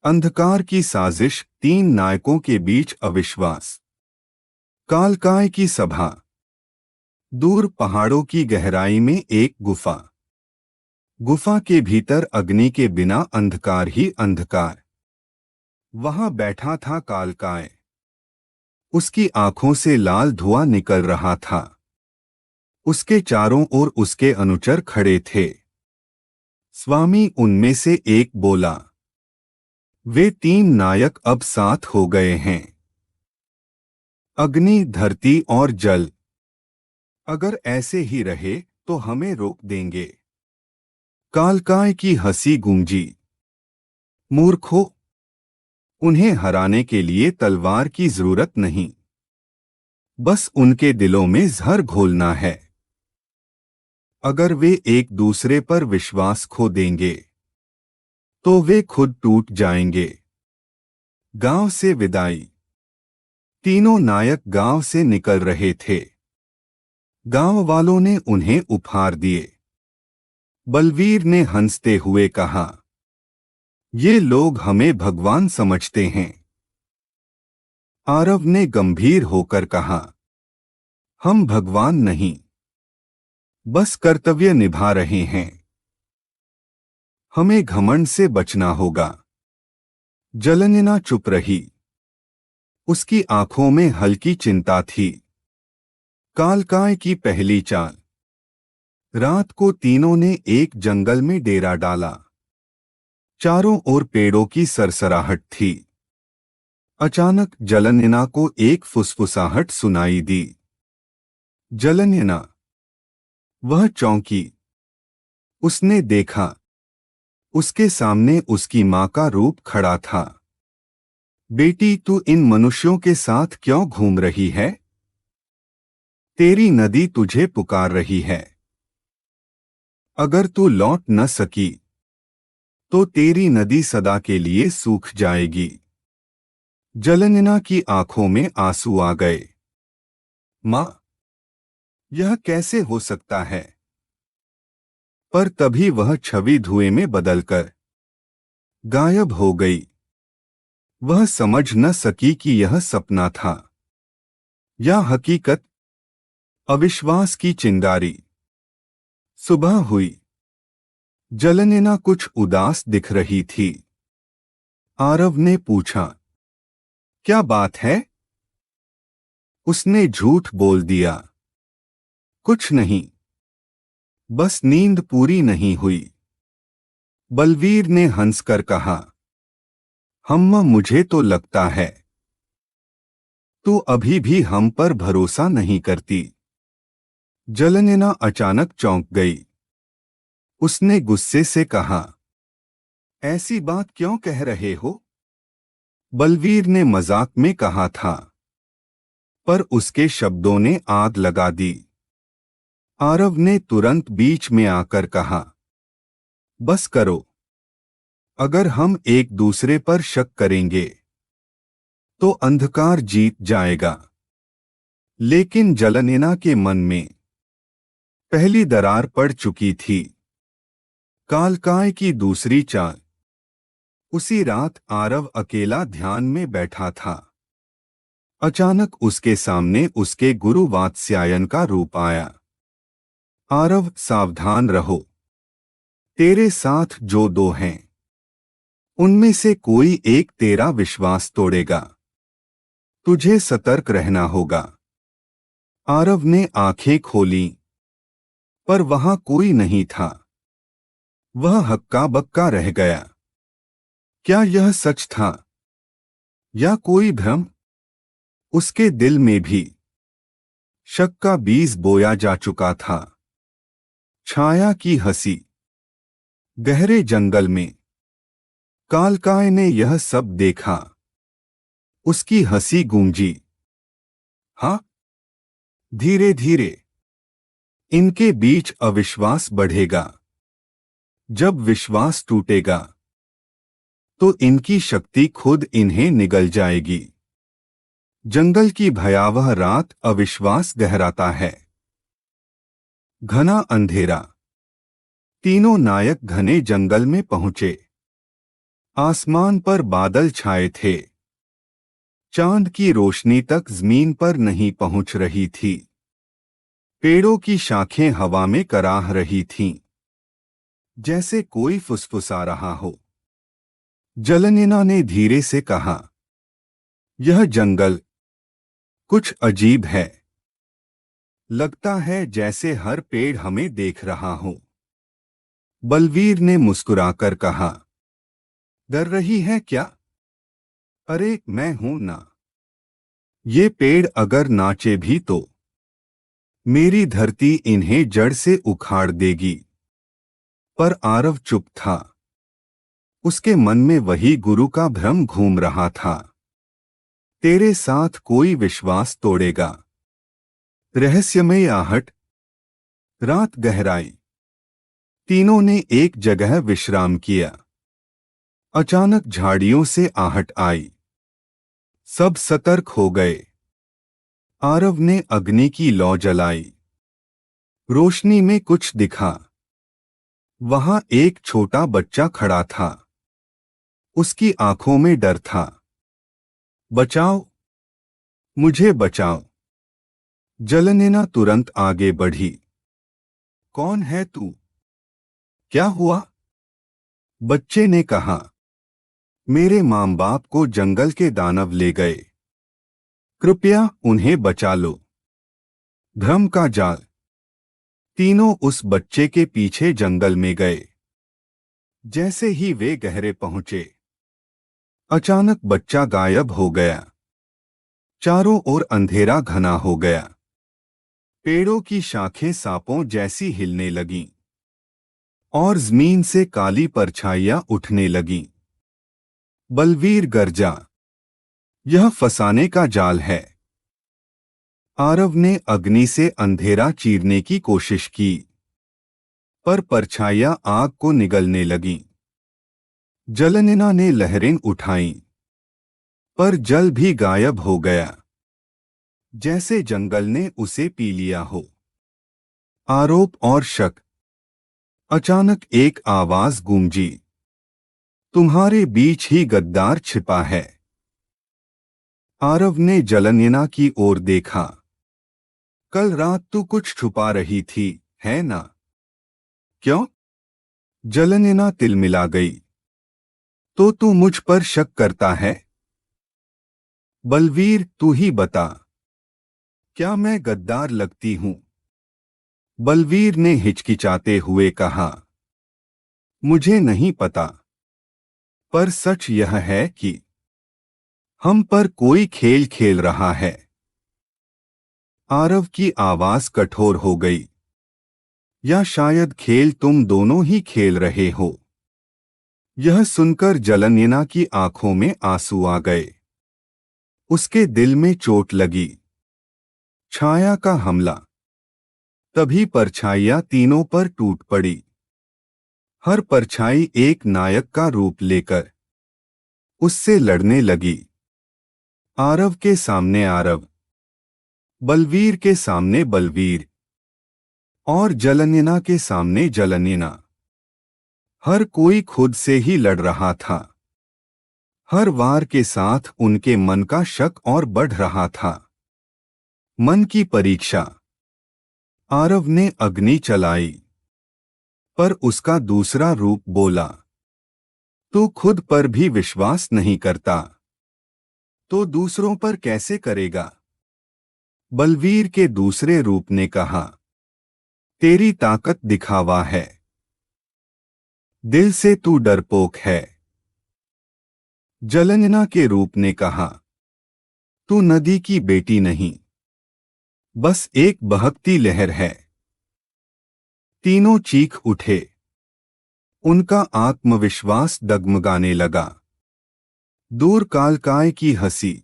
अंधकार की साजिश, तीन नायकों के बीच अविश्वास। कालकाय की सभा। दूर पहाड़ों की गहराई में एक गुफा। गुफा के भीतर अग्नि के बिना अंधकार ही अंधकार। वहां बैठा था कालकाय। उसकी आंखों से लाल धुआं निकल रहा था। उसके चारों ओर उसके अनुचर खड़े थे। स्वामी उनमें से एक बोला, वे तीन नायक अब साथ हो गए हैं, अग्नि, धरती और जल। अगर ऐसे ही रहे तो हमें रोक देंगे। कालकाय की हंसी गूंजी, मूर्खों, उन्हें हराने के लिए तलवार की जरूरत नहीं, बस उनके दिलों में जहर घोलना है। अगर वे एक दूसरे पर विश्वास खो देंगे तो वे खुद टूट जाएंगे। गांव से विदाई। तीनों नायक गांव से निकल रहे थे। गांव वालों ने उन्हें उपहार दिए। बलवीर ने हंसते हुए कहा, ये लोग हमें भगवान समझते हैं। आरव ने गंभीर होकर कहा, हम भगवान नहीं, बस कर्तव्य निभा रहे हैं। हमें घमंड से बचना होगा। जलनिना चुप रही। उसकी आंखों में हल्की चिंता थी। कालकाय की पहली चाल। रात को तीनों ने एक जंगल में डेरा डाला। चारों ओर पेड़ों की सरसराहट थी। अचानक जलनिना को एक फुसफुसाहट सुनाई दी। जलनिना। वह चौंकी। उसने देखा, उसके सामने उसकी मां का रूप खड़ा था। बेटी, तू इन मनुष्यों के साथ क्यों घूम रही है? तेरी नदी तुझे पुकार रही है। अगर तू लौट न सकी तो तेरी नदी सदा के लिए सूख जाएगी। जलनिना की आंखों में आंसू आ गए। मां, यह कैसे हो सकता है? पर तभी वह छवि धुएं में बदलकर गायब हो गई। वह समझ न सकी कि यह सपना था या हकीकत। अविश्वास की चिंगारी। सुबह हुई। जलनिना कुछ उदास दिख रही थी। आरव ने पूछा, क्या बात है? उसने झूठ बोल दिया, कुछ नहीं, बस नींद पूरी नहीं हुई। बलवीर ने हंसकर कहा, हम्मा, मुझे तो लगता है तू अभी भी हम पर भरोसा नहीं करती। जलनिना अचानक चौंक गई। उसने गुस्से से कहा, ऐसी बात क्यों कह रहे हो? बलवीर ने मजाक में कहा था, पर उसके शब्दों ने आग लगा दी। आरव ने तुरंत बीच में आकर कहा, बस करो। अगर हम एक दूसरे पर शक करेंगे तो अंधकार जीत जाएगा। लेकिन जलनिना के मन में पहली दरार पड़ चुकी थी। कालकाय की दूसरी चाल। उसी रात आरव अकेला ध्यान में बैठा था। अचानक उसके सामने उसके गुरु वात्स्यायन का रूप आया। आरव, सावधान रहो। तेरे साथ जो दो हैं उनमें से कोई एक तेरा विश्वास तोड़ेगा। तुझे सतर्क रहना होगा। आरव ने आंखें खोलीं, पर वहां कोई नहीं था। वह हक्का बक्का रह गया। क्या यह सच था या कोई भ्रम? उसके दिल में भी शक का बीज बोया जा चुका था। छाया की हंसी। गहरे जंगल में कालकाय ने यह सब देखा। उसकी हंसी गूंजी, हाँ, धीरे धीरे इनके बीच अविश्वास बढ़ेगा। जब विश्वास टूटेगा तो इनकी शक्ति खुद इन्हें निगल जाएगी। जंगल की भयावह रात, अविश्वास गहराता है। घना अंधेरा। तीनों नायक घने जंगल में पहुंचे। आसमान पर बादल छाए थे। चांद की रोशनी तक जमीन पर नहीं पहुंच रही थी। पेड़ों की शाखें हवा में कराह रही थीं, जैसे कोई फुसफुसा रहा हो। जलनिना ने धीरे से कहा, यह जंगल कुछ अजीब है। लगता है जैसे हर पेड़ हमें देख रहा हो। बलवीर ने मुस्कुराकर कहा, डर रही है क्या? अरे मैं हूं ना। ये पेड़ अगर नाचे भी तो मेरी धरती इन्हें जड़ से उखाड़ देगी। पर आरव चुप था। उसके मन में वही गुरु का भ्रम घूम रहा था। तेरे साथ कोई विश्वास तोड़ेगा। रहस्यमय आहट। रात गहराई। तीनों ने एक जगह विश्राम किया। अचानक झाड़ियों से आहट आई। सब सतर्क हो गए। आरव ने अग्नि की लौ जलाई। रोशनी में कुछ दिखा। वहां एक छोटा बच्चा खड़ा था। उसकी आंखों में डर था। बचाओ, मुझे बचाओ। जलनिना तुरंत आगे बढ़ी। कौन है तू? क्या हुआ? बच्चे ने कहा, मेरे माँ बाप को जंगल के दानव ले गए। कृपया उन्हें बचा लो। भ्रम का जाल। तीनों उस बच्चे के पीछे जंगल में गए। जैसे ही वे गहरे पहुंचे, अचानक बच्चा गायब हो गया। चारों ओर अंधेरा घना हो गया। पेड़ों की शाखें सांपों जैसी हिलने लगीं और जमीन से काली परछाइयां उठने लगीं। बलवीर गरजा, यह फंसाने का जाल है। आरव ने अग्नि से अंधेरा चीरने की कोशिश की, पर परछाइयां आग को निगलने लगीं। जलनिना ने लहरें उठाईं, पर जल भी गायब हो गया, जैसे जंगल ने उसे पी लिया हो। आरोप और शक। अचानक एक आवाज गूंजी, तुम्हारे बीच ही गद्दार छिपा है। आरव ने जलनिना की ओर देखा। कल रात तू कुछ छुपा रही थी, है ना? क्यों? जलनिना तिलमिला गई। तो तू मुझ पर शक करता है? बलवीर, तू ही बता, क्या मैं गद्दार लगती हूं? बलवीर ने हिचकिचाते हुए कहा, मुझे नहीं पता, पर सच यह है कि हम पर कोई खेल खेल रहा है। आरव की आवाज कठोर हो गई। या शायद खेल तुम दोनों ही खेल रहे हो। यह सुनकर जलनिना की आंखों में आंसू आ गए। उसके दिल में चोट लगी। छाया का हमला। तभी परछाइयां तीनों पर टूट पड़ी। हर परछाई एक नायक का रूप लेकर उससे लड़ने लगी। आरव के सामने आरव, बलवीर के सामने बलवीर और जलनिना के सामने जलनिना। हर कोई खुद से ही लड़ रहा था। हर वार के साथ उनके मन का शक और बढ़ रहा था। मन की परीक्षा। आरव ने अग्नि चलाई, पर उसका दूसरा रूप बोला, तू खुद पर भी विश्वास नहीं करता, तो दूसरों पर कैसे करेगा? बलवीर के दूसरे रूप ने कहा, तेरी ताकत दिखावा है, दिल से तू डरपोक है। जलनिना के रूप ने कहा, तू नदी की बेटी नहीं, बस एक बहकती लहर है। तीनों चीख उठे। उनका आत्मविश्वास डगमगाने लगा। दूर कालकाय की हंसी।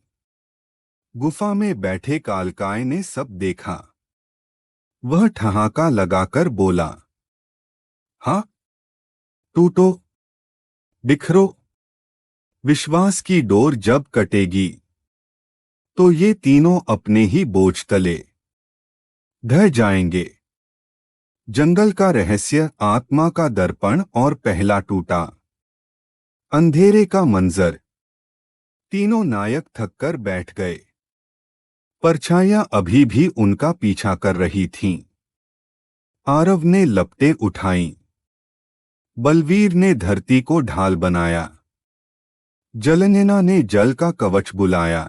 गुफा में बैठे कालकाय ने सब देखा। वह ठहाका लगाकर बोला, हाँ, टूटो, बिखरो। विश्वास की डोर जब कटेगी, तो ये तीनों अपने ही बोझ तले ढह जाएंगे। जंगल का रहस्य, आत्मा का दर्पण और पहला टूटा। अंधेरे का मंजर। तीनों नायक थककर बैठ गए। परछाइयां अभी भी उनका पीछा कर रही थीं। आरव ने लपटें उठाईं। बलवीर ने धरती को ढाल बनाया। जलनेना ने जल का कवच बुलाया।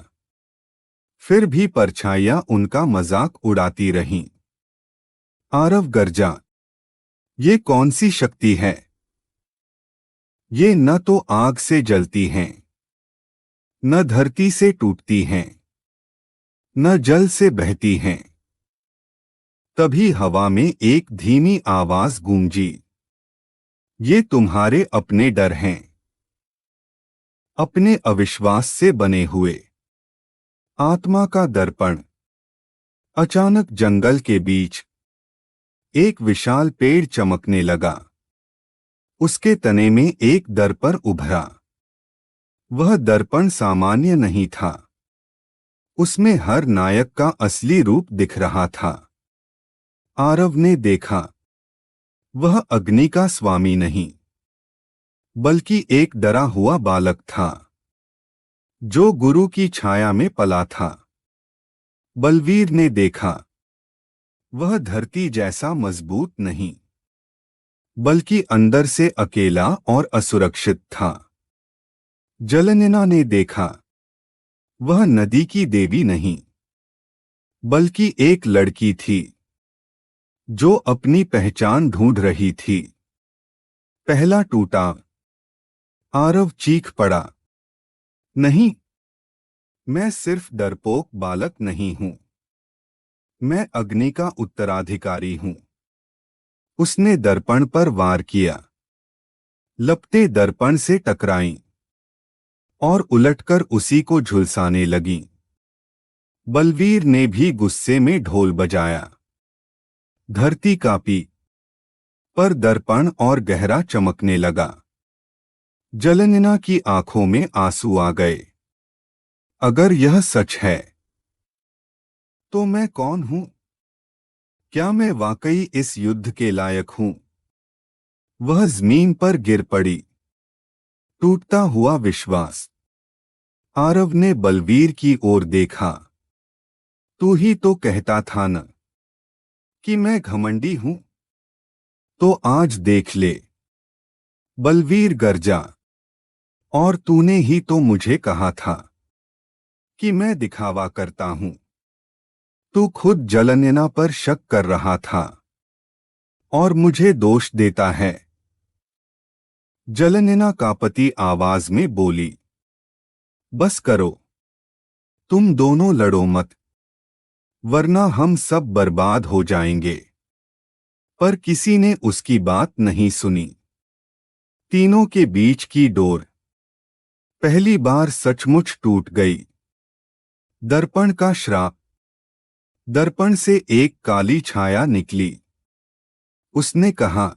फिर भी परछाइयां उनका मजाक उड़ाती रहीं। आरव गरजा, ये कौन सी शक्ति है? ये न तो आग से जलती हैं, न धरती से टूटती हैं, न जल से बहती हैं। तभी हवा में एक धीमी आवाज गूंजी। ये तुम्हारे अपने डर हैं, अपने अविश्वास से बने हुए। आत्मा का दर्पण। अचानक जंगल के बीच एक विशाल पेड़ चमकने लगा। उसके तने में एक दर्पण उभरा। वह दर्पण सामान्य नहीं था। उसमें हर नायक का असली रूप दिख रहा था। आरव ने देखा, वह अग्नि का स्वामी नहीं, बल्कि एक डरा हुआ बालक था, जो गुरु की छाया में पला था। बलवीर ने देखा, वह धरती जैसा मजबूत नहीं, बल्कि अंदर से अकेला और असुरक्षित था। जलनेना ने देखा, वह नदी की देवी नहीं, बल्कि एक लड़की थी, जो अपनी पहचान ढूंढ रही थी। पहला टूटा। आरव चीख पड़ा, नहीं, मैं सिर्फ डरपोक बालक नहीं हूं, मैं अग्नि का उत्तराधिकारी हूं। उसने दर्पण पर वार किया। लपटें दर्पण से टकराईं और उलटकर उसी को झुलसाने लगीं। बलवीर ने भी गुस्से में ढोल बजाया। धरती कांपी, पर दर्पण और गहरा चमकने लगा। जलनेना की आंखों में आंसू आ गए। अगर यह सच है, तो मैं कौन हूं? क्या मैं वाकई इस युद्ध के लायक हूं? वह जमीन पर गिर पड़ी। टूटता हुआ विश्वास। आरव ने बलवीर की ओर देखा। तू ही तो कहता था न, कि मैं घमंडी हूं? तो आज देख ले। बलवीर गरजा, और तूने ही तो मुझे कहा था कि मैं दिखावा करता हूं। तू खुद जलनेना पर शक कर रहा था और मुझे दोष देता है। जलनेना कांपती आवाज में बोली, बस करो, तुम दोनों लड़ो मत, वरना हम सब बर्बाद हो जाएंगे। पर किसी ने उसकी बात नहीं सुनी। तीनों के बीच की डोर पहली बार सचमुच टूट गई। दर्पण का श्राप। दर्पण से एक काली छाया निकली। उसने कहा,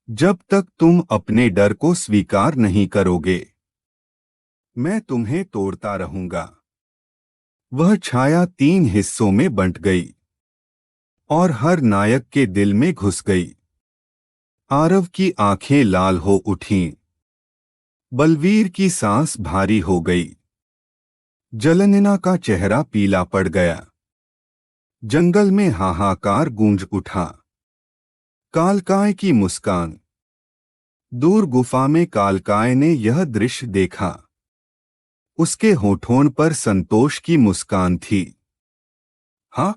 जब तक तुम अपने डर को स्वीकार नहीं करोगे, मैं तुम्हें तोड़ता रहूंगा। वह छाया 3 हिस्सों में बंट गई और हर नायक के दिल में घुस गई। आरव की आंखें लाल हो उठीं। बलवीर की सांस भारी हो गई। जलनेना का चेहरा पीला पड़ गया। जंगल में हाहाकार गूंज उठा। कालकाय की मुस्कान। दूर गुफा में कालकाय ने यह दृश्य देखा। उसके होठों पर संतोष की मुस्कान थी। हाँ,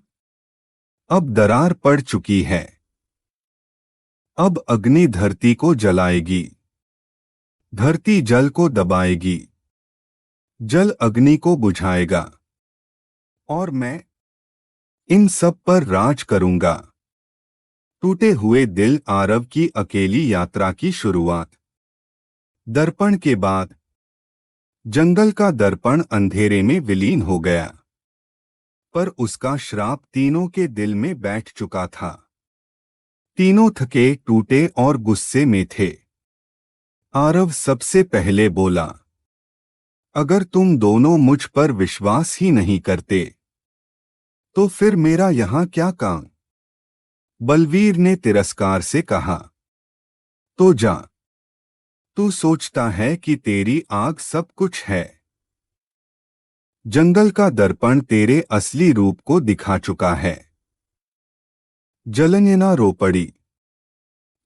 अब दरार पड़ चुकी है। अब अग्नि धरती को जलाएगी। धरती जल को दबाएगी। जल अग्नि को बुझाएगा। और मैं इन सब पर राज करूंगा। टूटे हुए दिल आरव की अकेली यात्रा की शुरुआत। दर्पण के बाद जंगल का दर्पण अंधेरे में विलीन हो गया, पर उसका श्राप तीनों के दिल में बैठ चुका था। तीनों थके, टूटे और गुस्से में थे। आरव सबसे पहले बोला, अगर तुम दोनों मुझ पर विश्वास ही नहीं करते, तो फिर मेरा यहां क्या काम? बलवीर ने तिरस्कार से कहा, तो जा, तू सोचता है कि तेरी आग सब कुछ है। जंगल का दर्पण तेरे असली रूप को दिखा चुका है। जलनयना रो पड़ी।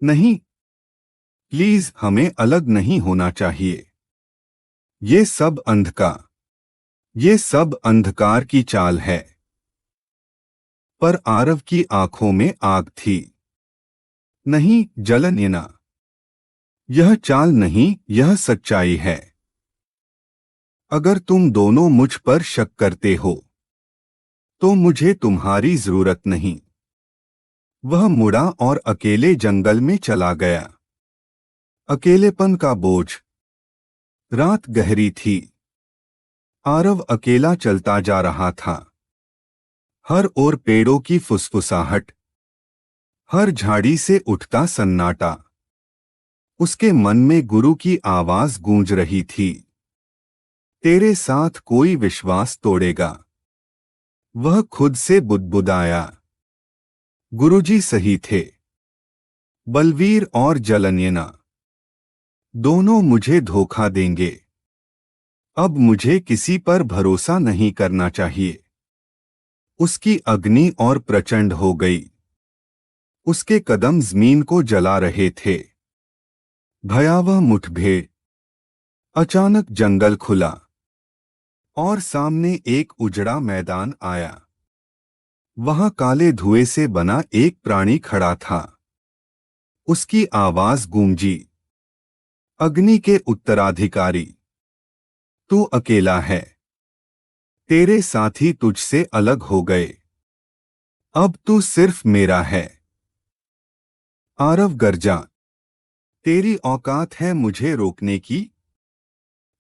नहीं, प्लीज, हमें अलग नहीं होना चाहिए। ये सब अंधकार की चाल है। पर आरव की आंखों में आग थी। नहीं जलनयना, यह चाल नहीं, यह सच्चाई है। अगर तुम दोनों मुझ पर शक करते हो तो मुझे तुम्हारी जरूरत नहीं। वह मुड़ा और अकेले जंगल में चला गया। अकेलेपन का बोझ। रात गहरी थी। आरव अकेला चलता जा रहा था। हर ओर पेड़ों की फुसफुसाहट, हर झाड़ी से उठता सन्नाटा। उसके मन में गुरु की आवाज गूंज रही थी, तेरे साथ कोई विश्वास तोड़ेगा। वह खुद से बुदबुदाया। गुरुजी सही थे। बलवीर और जलनयना दोनों मुझे धोखा देंगे। अब मुझे किसी पर भरोसा नहीं करना चाहिए। उसकी अग्नि और प्रचंड हो गई। उसके कदम जमीन को जला रहे थे। भयावह मुठभेड़। अचानक जंगल खुला और सामने एक उजड़ा मैदान आया। वहां काले धुएं से बना एक प्राणी खड़ा था। उसकी आवाज गूंजी, अग्नि के उत्तराधिकारी, तू अकेला है। तेरे साथी तुझसे अलग हो गए। अब तू सिर्फ मेरा है। आरव गर्जा, तेरी औकात है मुझे रोकने की?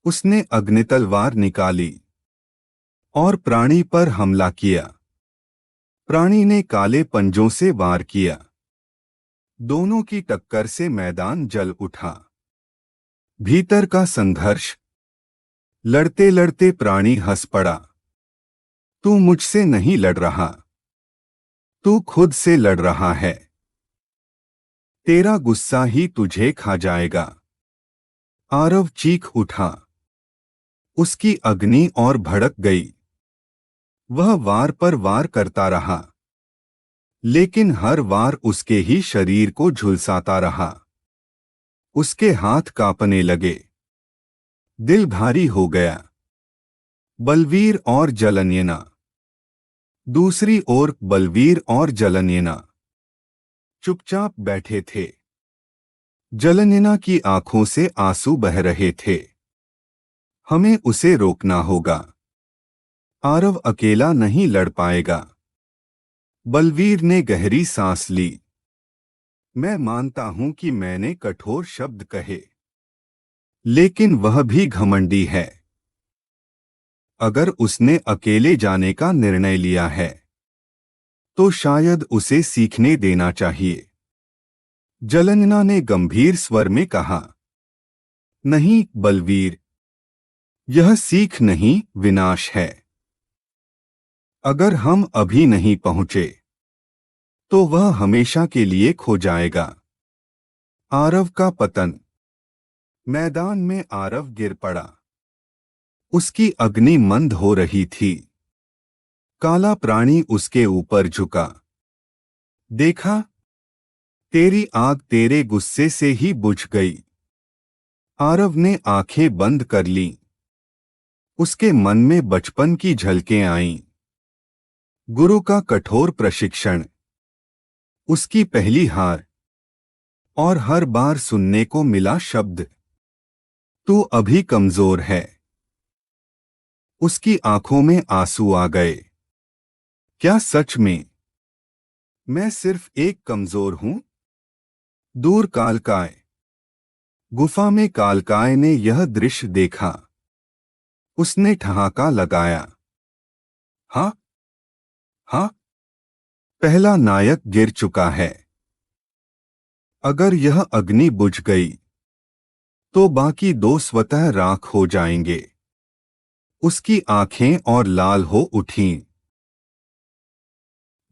उसने अग्नितलवार निकाली और प्राणी पर हमला किया। प्राणी ने काले पंजों से वार किया। दोनों की टक्कर से मैदान जल उठा। भीतर का संघर्ष। लड़ते लड़ते प्राणी हंस पड़ा। तू मुझसे नहीं लड़ रहा, तू खुद से लड़ रहा है। तेरा गुस्सा ही तुझे खा जाएगा। आरव चीख उठा। उसकी अग्नि और भड़क गई। वह वार पर वार करता रहा, लेकिन हर वार उसके ही शरीर को झुलसाता रहा। उसके हाथ कांपने लगे। दिल भारी हो गया। बलवीर और जलनयना। दूसरी ओर बलवीर और जलनयना चुपचाप बैठे थे। जलनयना की आंखों से आंसू बह रहे थे। हमें उसे रोकना होगा। आरव अकेला नहीं लड़ पाएगा। बलवीर ने गहरी सांस ली। मैं मानता हूं कि मैंने कठोर शब्द कहे, लेकिन वह भी घमंडी है। अगर उसने अकेले जाने का निर्णय लिया है तो शायद उसे सीखने देना चाहिए। जलनयना ने गंभीर स्वर में कहा, नहीं बलवीर, यह सीख नहीं, विनाश है। अगर हम अभी नहीं पहुंचे तो वह हमेशा के लिए खो जाएगा। आरव का पतन। मैदान में आरव गिर पड़ा। उसकी अग्नि मंद हो रही थी। काला प्राणी उसके ऊपर झुका। देखा, तेरी आग तेरे गुस्से से ही बुझ गई। आरव ने आंखें बंद कर लीं। उसके मन में बचपन की झलकें आईं। गुरु का कठोर प्रशिक्षण, उसकी पहली हार, और हर बार सुनने को मिला शब्द, तू अभी कमजोर है। उसकी आंखों में आंसू आ गए। क्या सच में मैं सिर्फ एक कमजोर हूं? दूर कालकाय। गुफा में कालकाय ने यह दृश्य देखा। उसने ठहाका लगाया। हाँ, हाँ, पहला नायक गिर चुका है। अगर यह अग्नि बुझ गई तो बाकी दो स्वतः राख हो जाएंगे। उसकी आंखें और लाल हो उठीं।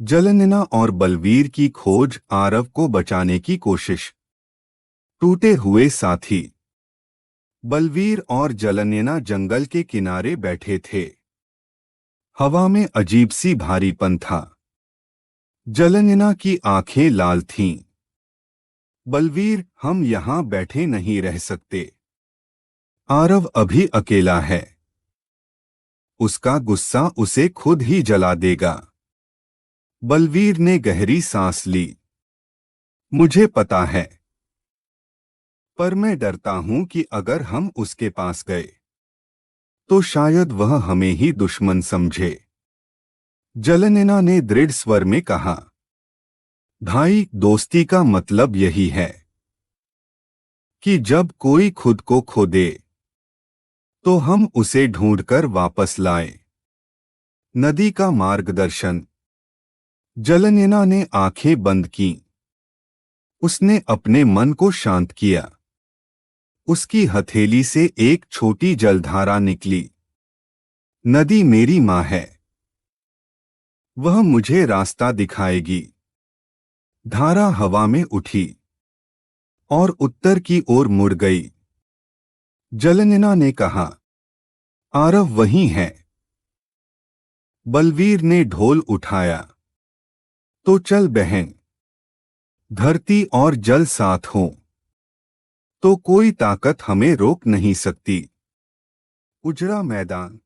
जलनयना और बलवीर की खोज, आरव को बचाने की कोशिश। टूटे हुए साथी। बलवीर और जलनयना जंगल के किनारे बैठे थे। हवा में अजीब सी भारीपन था। जलनयना की आंखें लाल थीं। बलवीर, हम यहां बैठे नहीं रह सकते। आरव अभी अकेला है। उसका गुस्सा उसे खुद ही जला देगा। बलवीर ने गहरी सांस ली। मुझे पता है, पर मैं डरता हूं कि अगर हम उसके पास गए तो शायद वह हमें ही दुश्मन समझे। जलनयना ने दृढ़ स्वर में कहा, भाई, दोस्ती का मतलब यही है कि जब कोई खुद को खो दे तो हम उसे ढूंढकर वापस लाएं। नदी का मार्गदर्शन। जलनयना ने आंखें बंद कीं। उसने अपने मन को शांत किया। उसकी हथेली से एक छोटी जलधारा निकली। नदी मेरी माँ है। वह मुझे रास्ता दिखाएगी। धारा हवा में उठी और उत्तर की ओर मुड़ गई। जलनयना ने कहा, आरव वहीं है। बलवीर ने ढोल उठाया। तो चल बहन। धरती और जल साथ हों तो कोई ताकत हमें रोक नहीं सकती। उजड़ा मैदान।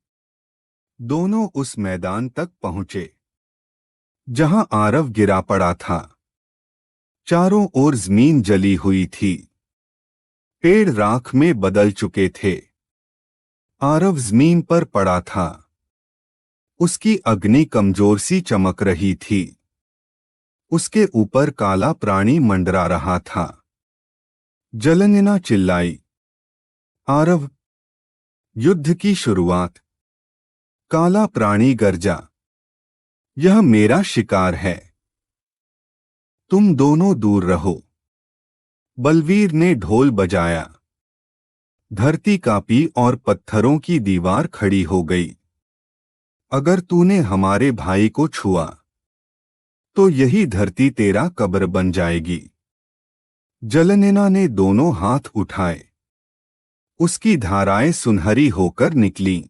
दोनों उस मैदान तक पहुंचे जहां आरव गिरा पड़ा था। चारों ओर जमीन जली हुई थी। पेड़ राख में बदल चुके थे। आरव जमीन पर पड़ा था। उसकी अग्नि कमजोर सी चमक रही थी। उसके ऊपर काला प्राणी मंडरा रहा था। जलनयना चिल्लाई, आरव! युद्ध की शुरुआत। काला प्राणी गरजा, यह मेरा शिकार है। तुम दोनों दूर रहो। बलवीर ने ढोल बजाया। धरती कांपी और पत्थरों की दीवार खड़ी हो गई। अगर तूने हमारे भाई को छुआ तो यही धरती तेरा कब्र बन जाएगी। जलनयना ने दोनों हाथ उठाए। उसकी धाराएं सुनहरी होकर निकलीं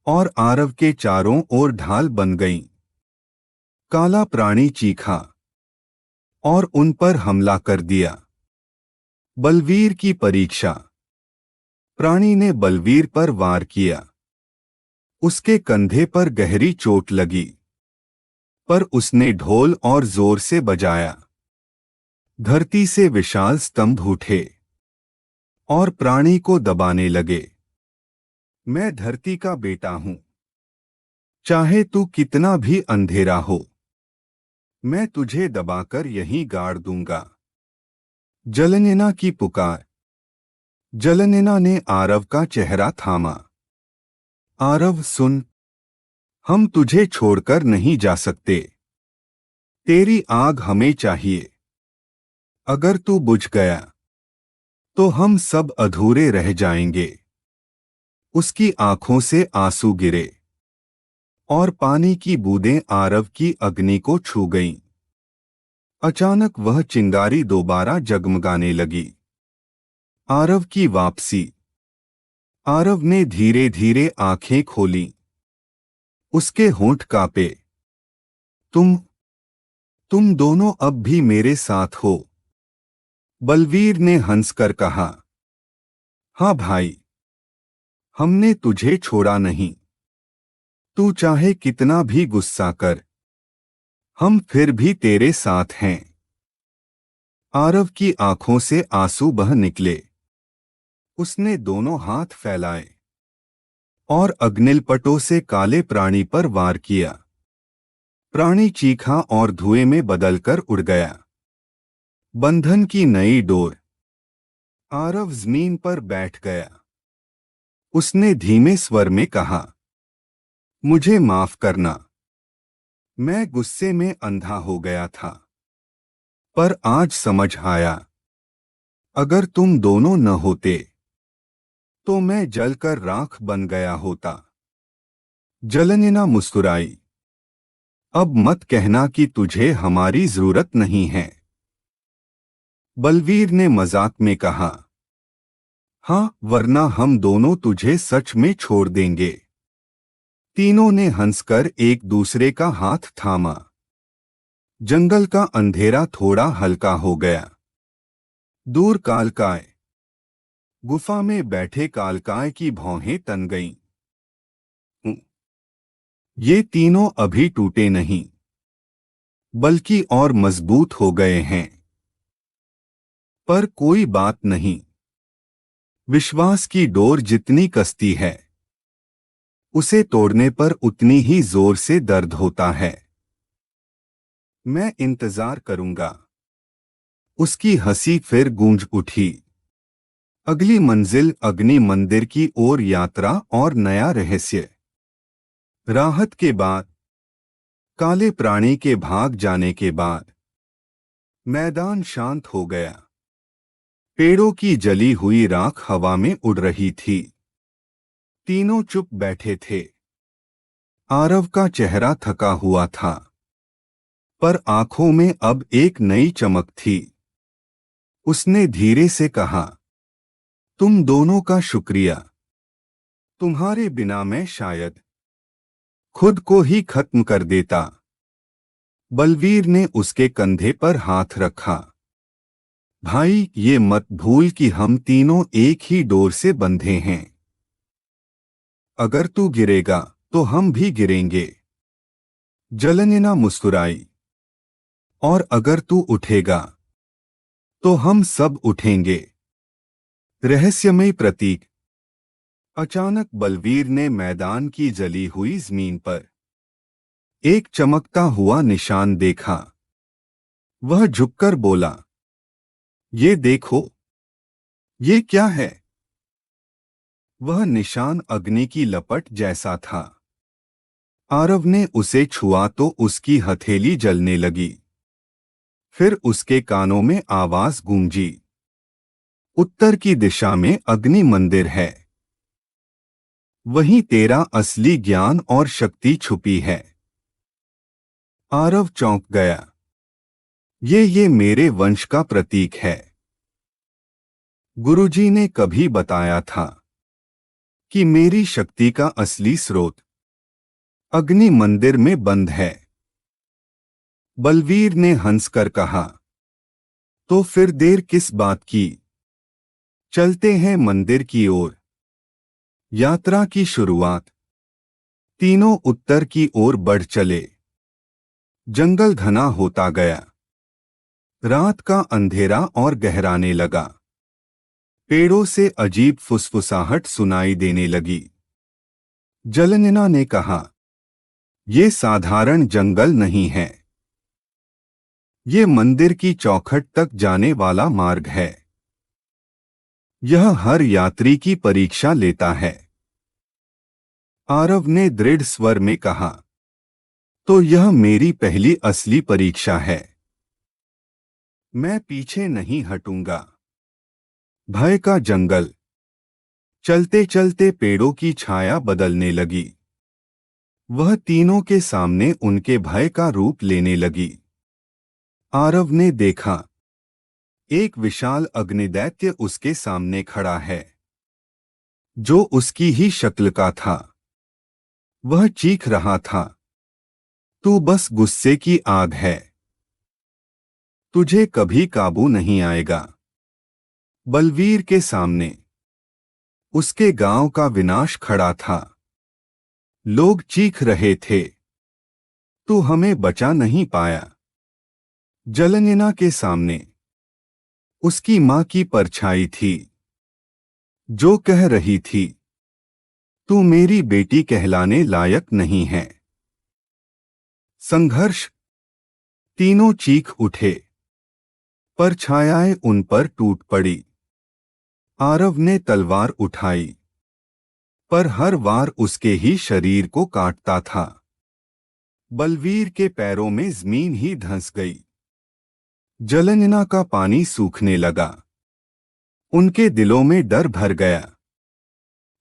और आरव के चारों ओर ढाल बन गईं। काला प्राणी चीखा और उन पर हमला कर दिया। बलवीर की परीक्षा। प्राणी ने बलवीर पर वार किया। उसके कंधे पर गहरी चोट लगी, पर उसने ढोल और जोर से बजाया। धरती से विशाल स्तंभ उठे और प्राणी को दबाने लगे। मैं धरती का बेटा हूं। चाहे तू कितना भी अंधेरा हो, मैं तुझे दबाकर यहीं गाड़ दूंगा। जलनयना की पुकार। जलनयना ने आरव का चेहरा थामा। आरव सुन, हम तुझे छोड़कर नहीं जा सकते। तेरी आग हमें चाहिए। अगर तू बुझ गया तो हम सब अधूरे रह जाएंगे। उसकी आंखों से आंसू गिरे और पानी की बूंदें आरव की अग्नि को छू गईं। अचानक वह चिंगारी दोबारा जगमगाने लगी। आरव की वापसी। आरव ने धीरे धीरे आंखें खोलीं। उसके होंठ कांपे। तुम दोनों अब भी मेरे साथ हो। बलवीर ने हंसकर कहा, हाँ भाई, हमने तुझे छोड़ा नहीं। तू चाहे कितना भी गुस्सा कर, हम फिर भी तेरे साथ हैं। आरव की आंखों से आंसू बह निकले। उसने दोनों हाथ फैलाए और अग्निलपटों से काले प्राणी पर वार किया। प्राणी चीखा और धुएं में बदलकर उड़ गया। बंधन की नई डोर। आरव जमीन पर बैठ गया। उसने धीमे स्वर में कहा, मुझे माफ करना। मैं गुस्से में अंधा हो गया था, पर आज समझ आया, अगर तुम दोनों न होते तो मैं जलकर राख बन गया होता। जलनयना मुस्कुराई। अब मत कहना कि तुझे हमारी जरूरत नहीं है। बलवीर ने मजाक में कहा, हाँ, वरना हम दोनों तुझे सच में छोड़ देंगे। तीनों ने हंसकर एक दूसरे का हाथ थामा। जंगल का अंधेरा थोड़ा हल्का हो गया। दूर कालकाय गुफा में बैठे कालकाय की भौहें तन गईं। ये तीनों अभी टूटे नहीं, बल्कि और मजबूत हो गए हैं। पर कोई बात नहीं, विश्वास की डोर जितनी कसती है, उसे तोड़ने पर उतनी ही जोर से दर्द होता है। मैं इंतजार करूंगा। उसकी हंसी फिर गूंज उठी। अगली मंजिल अग्नि मंदिर की ओर यात्रा और नया रहस्य। राहत के बाद, काले प्राणी के भाग जाने के बाद मैदान शांत हो गया। पेड़ों की जली हुई राख हवा में उड़ रही थी। तीनों चुप बैठे थे। आरव का चेहरा थका हुआ था, पर आंखों में अब एक नई चमक थी। उसने धीरे से कहा, तुम दोनों का शुक्रिया। तुम्हारे बिना मैं शायद खुद को ही खत्म कर देता। बलवीर ने उसके कंधे पर हाथ रखा। भाई, ये मत भूल कि हम तीनों एक ही डोर से बंधे हैं। अगर तू गिरेगा तो हम भी गिरेंगे। जलनिना मुस्कुराई। और अगर तू उठेगा तो हम सब उठेंगे। रहस्यमय प्रतीक। अचानक बलवीर ने मैदान की जली हुई जमीन पर एक चमकता हुआ निशान देखा। वह झुककर बोला, ये देखो। ये क्या है? वह निशान अग्नि की लपट जैसा था। आरव ने उसे छुआ तो उसकी हथेली जलने लगी। फिर उसके कानों में आवाज गूंजी, उत्तर की दिशा में अग्नि मंदिर है। वहीं तेरा असली ज्ञान और शक्ति छुपी है। आरव चौंक गया। ये मेरे वंश का प्रतीक है। गुरुजी ने कभी बताया था कि मेरी शक्ति का असली स्रोत अग्नि मंदिर में बंद है। बलवीर ने हंसकर कहा, तो फिर देर किस बात की? चलते हैं मंदिर की ओर। यात्रा की शुरुआत। तीनों उत्तर की ओर बढ़ चले। जंगल घना होता गया। रात का अंधेरा और गहराने लगा। पेड़ों से अजीब फुसफुसाहट सुनाई देने लगी। जलनिना ने कहा, ये साधारण जंगल नहीं है। ये मंदिर की चौखट तक जाने वाला मार्ग है। यह हर यात्री की परीक्षा लेता है। आरव ने दृढ़ स्वर में कहा, तो यह मेरी पहली असली परीक्षा है। मैं पीछे नहीं हटूंगा। भय का जंगल। चलते चलते पेड़ों की छाया बदलने लगी। वह तीनों के सामने उनके भय का रूप लेने लगी। आरव ने देखा, एक विशाल अग्निदैत्य उसके सामने खड़ा है, जो उसकी ही शक्ल का था। वह चीख रहा था, तू बस गुस्से की आग है, तुझे कभी काबू नहीं आएगा। बलवीर के सामने उसके गांव का विनाश खड़ा था। लोग चीख रहे थे, तू हमें बचा नहीं पाया। जलनिना के सामने उसकी मां की परछाई थी, जो कह रही थी, तू मेरी बेटी कहलाने लायक नहीं है। संघर्ष। तीनों चीख उठे। परछायाएं उन पर टूट पड़ी। आरव ने तलवार उठाई, पर हर वार उसके ही शरीर को काटता था। बलवीर के पैरों में जमीन ही धंस गई। जलनिना का पानी सूखने लगा। उनके दिलों में डर भर गया।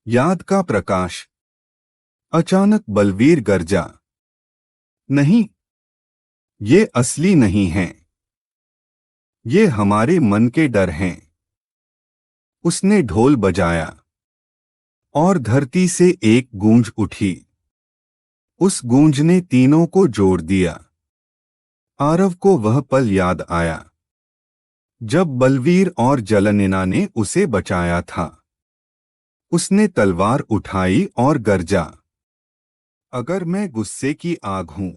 याद का प्रकाश। अचानक बलवीर गरजा, नहीं, ये असली नहीं हैं। ये हमारे मन के डर हैं। उसने ढोल बजाया और धरती से एक गूंज उठी। उस गूंज ने तीनों को जोड़ दिया। आरव को वह पल याद आया जब बलवीर और जलनेना ने उसे बचाया था। उसने तलवार उठाई और गरजा, अगर मैं गुस्से की आग हूं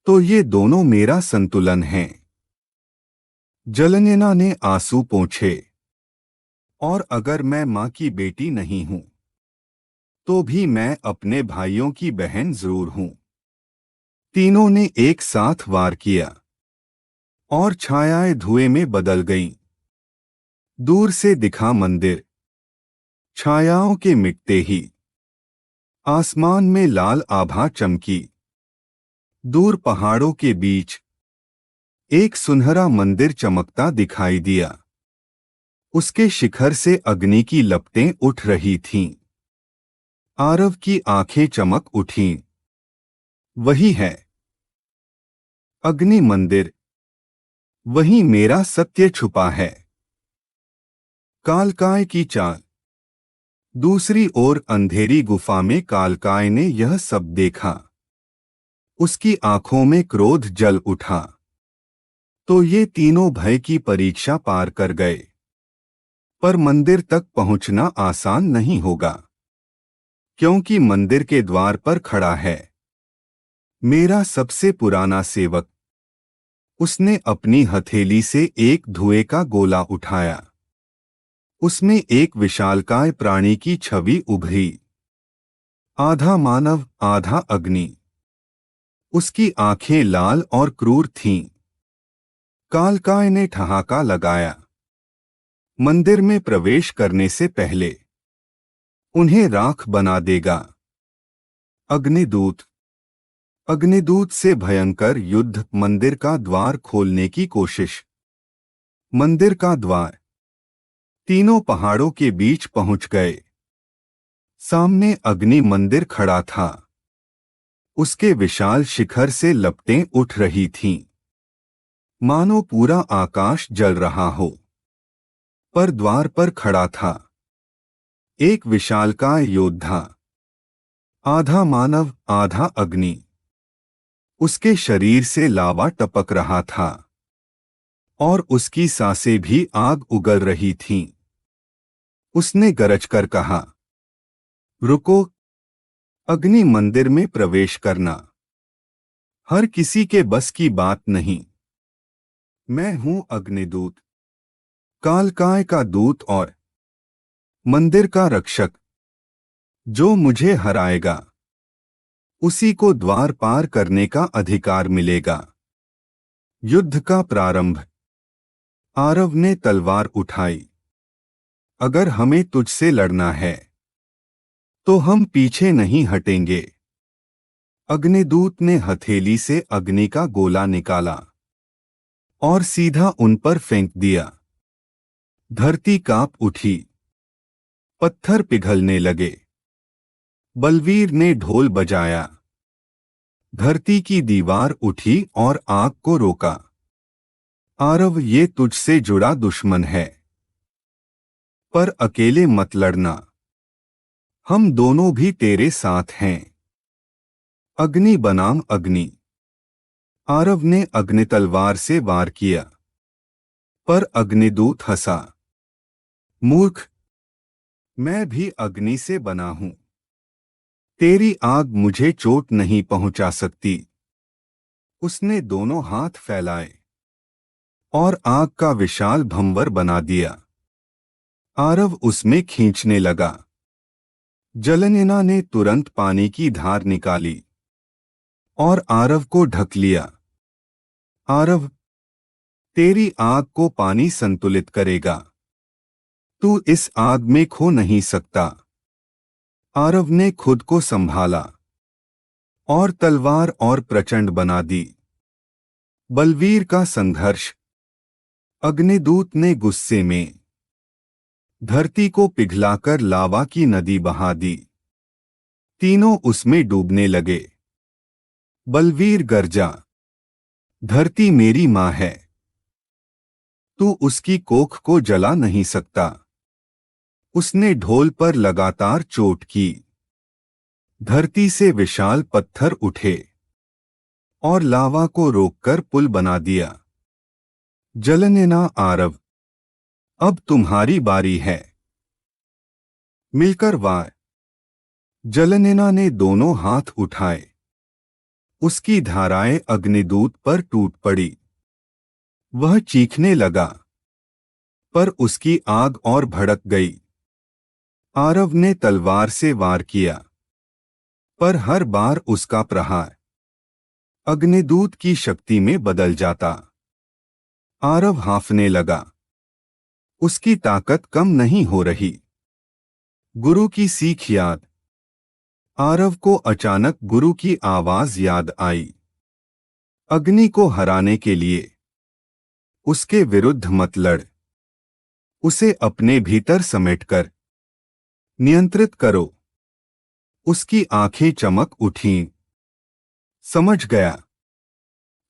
तो ये दोनों मेरा संतुलन हैं। जलनेना ने आंसू पोंछे, और अगर मैं मां की बेटी नहीं हूं तो भी मैं अपने भाइयों की बहन जरूर हूं। तीनों ने एक साथ वार किया और छायाएं धुएं में बदल गईं। दूर से दिखा मंदिर। छायाओं के मिटते ही आसमान में लाल आभा चमकी। दूर पहाड़ों के बीच एक सुनहरा मंदिर चमकता दिखाई दिया। उसके शिखर से अग्नि की लपटें उठ रही थीं। आरव की आंखें चमक उठीं। वही है अग्नि मंदिर, वहीं मेरा सत्य छुपा है। कालकाय की चाल। दूसरी ओर अंधेरी गुफा में कालकाय ने यह सब देखा। उसकी आंखों में क्रोध जल उठा। तो ये तीनों भय की परीक्षा पार कर गए। पर मंदिर तक पहुंचना आसान नहीं होगा, क्योंकि मंदिर के द्वार पर खड़ा है मेरा सबसे पुराना सेवक। उसने अपनी हथेली से एक धुएं का गोला उठाया। उसमें एक विशालकाय प्राणी की छवि उभरी, आधा मानव आधा अग्नि। उसकी आंखें लाल और क्रूर थीं। कालकाय ने ठहाका लगाया। मंदिर में प्रवेश करने से पहले उन्हें राख बना देगा। अग्निदूत। अग्निदूत से भयंकर युद्ध। मंदिर का द्वार खोलने की कोशिश। मंदिर का द्वार। तीनों पहाड़ों के बीच पहुंच गए। सामने अग्नि मंदिर खड़ा था। उसके विशाल शिखर से लपटें उठ रही थीं, मानो पूरा आकाश जल रहा हो। पर द्वार पर खड़ा था एक विशालकाय योद्धा, आधा मानव आधा अग्नि। उसके शरीर से लावा टपक रहा था और उसकी सांसें भी आग उगल रही थीं। उसने गरजकर कहा, रुको, अग्नि मंदिर में प्रवेश करना हर किसी के बस की बात नहीं। मैं हूं अग्निदूत, कालकाय का दूत और मंदिर का रक्षक। जो मुझे हराएगा उसी को द्वार पार करने का अधिकार मिलेगा। युद्ध का प्रारंभ। आरव ने तलवार उठाई। अगर हमें तुझसे लड़ना है तो हम पीछे नहीं हटेंगे। अग्निदूत ने हथेली से अग्नि का गोला निकाला और सीधा उन पर फेंक दिया। धरती कांप उठी। पत्थर पिघलने लगे। बलवीर ने ढोल बजाया। धरती की दीवार उठी और आग को रोका। आरव, ये तुझसे जुड़ा दुश्मन है, पर अकेले मत लड़ना। हम दोनों भी तेरे साथ हैं। अग्नि बनाम अग्नि। आरव ने अग्नि तलवार से वार किया, पर अग्निदूत हंसा। मूर्ख, मैं भी अग्नि से बना हूं। तेरी आग मुझे चोट नहीं पहुंचा सकती। उसने दोनों हाथ फैलाए और आग का विशाल भंवर बना दिया। आरव उसमें खींचने लगा। जलनेना ने तुरंत पानी की धार निकाली और आरव को ढक लिया। आरव, तेरी आग को पानी संतुलित करेगा। तू इस आग में खो नहीं सकता। आरव ने खुद को संभाला और तलवार और प्रचंड बना दी। बलवीर का संघर्ष। अग्निदूत ने गुस्से में धरती को पिघलाकर लावा की नदी बहा दी। तीनों उसमें डूबने लगे। बलवीर गरजा, धरती मेरी मां है, तू उसकी कोख को जला नहीं सकता। उसने ढोल पर लगातार चोट की। धरती से विशाल पत्थर उठे और लावा को रोककर पुल बना दिया। जलनेना आरव, अब तुम्हारी बारी है। मिलकर वार। जलनेना ने दोनों हाथ उठाए। उसकी धाराएं अग्निदूत पर टूट पड़ी। वह चीखने लगा, पर उसकी आग और भड़क गई। आरव ने तलवार से वार किया, पर हर बार उसका प्रहार अग्निदूत की शक्ति में बदल जाता। आरव हांफने लगा। उसकी ताकत कम नहीं हो रही। गुरु की सीख याद। आरव को अचानक गुरु की आवाज याद आई। अग्नि को हराने के लिए उसके विरुद्ध मत लड़। उसे अपने भीतर समेटकर नियंत्रित करो। उसकी आंखें चमक उठीं। समझ गया।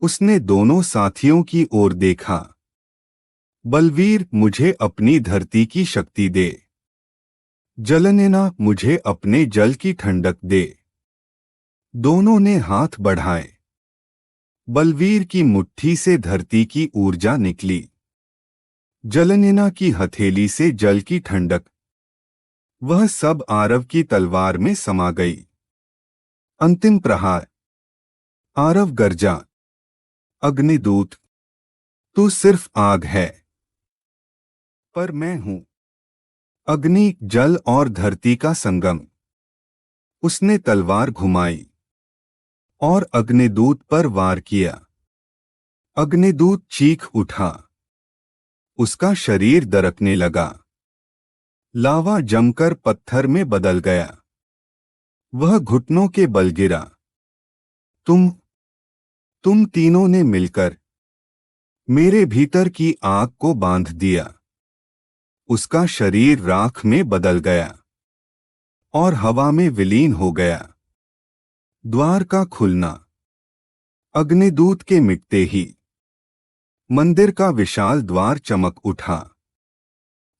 उसने दोनों साथियों की ओर देखा। बलवीर, मुझे अपनी धरती की शक्ति दे। जलनेना, मुझे अपने जल की ठंडक दे। दोनों ने हाथ बढ़ाए। बलवीर की मुट्ठी से धरती की ऊर्जा निकली। जलनेना की हथेली से जल की ठंडक। वह सब आरव की तलवार में समा गई। अंतिम प्रहार। आरव गर्जा, अग्निदूत, तू सिर्फ आग है, पर मैं हूं अग्नि, जल और धरती का संगम। उसने तलवार घुमाई और अग्निदूत पर वार किया। अग्निदूत चीख उठा। उसका शरीर दरकने लगा। लावा जमकर पत्थर में बदल गया। वह घुटनों के बल गिरा। तुम तीनों ने मिलकर मेरे भीतर की आग को बांध दिया। उसका शरीर राख में बदल गया और हवा में विलीन हो गया। द्वार का खुलना। अग्निदूत के मिटते ही मंदिर का विशाल द्वार चमक उठा।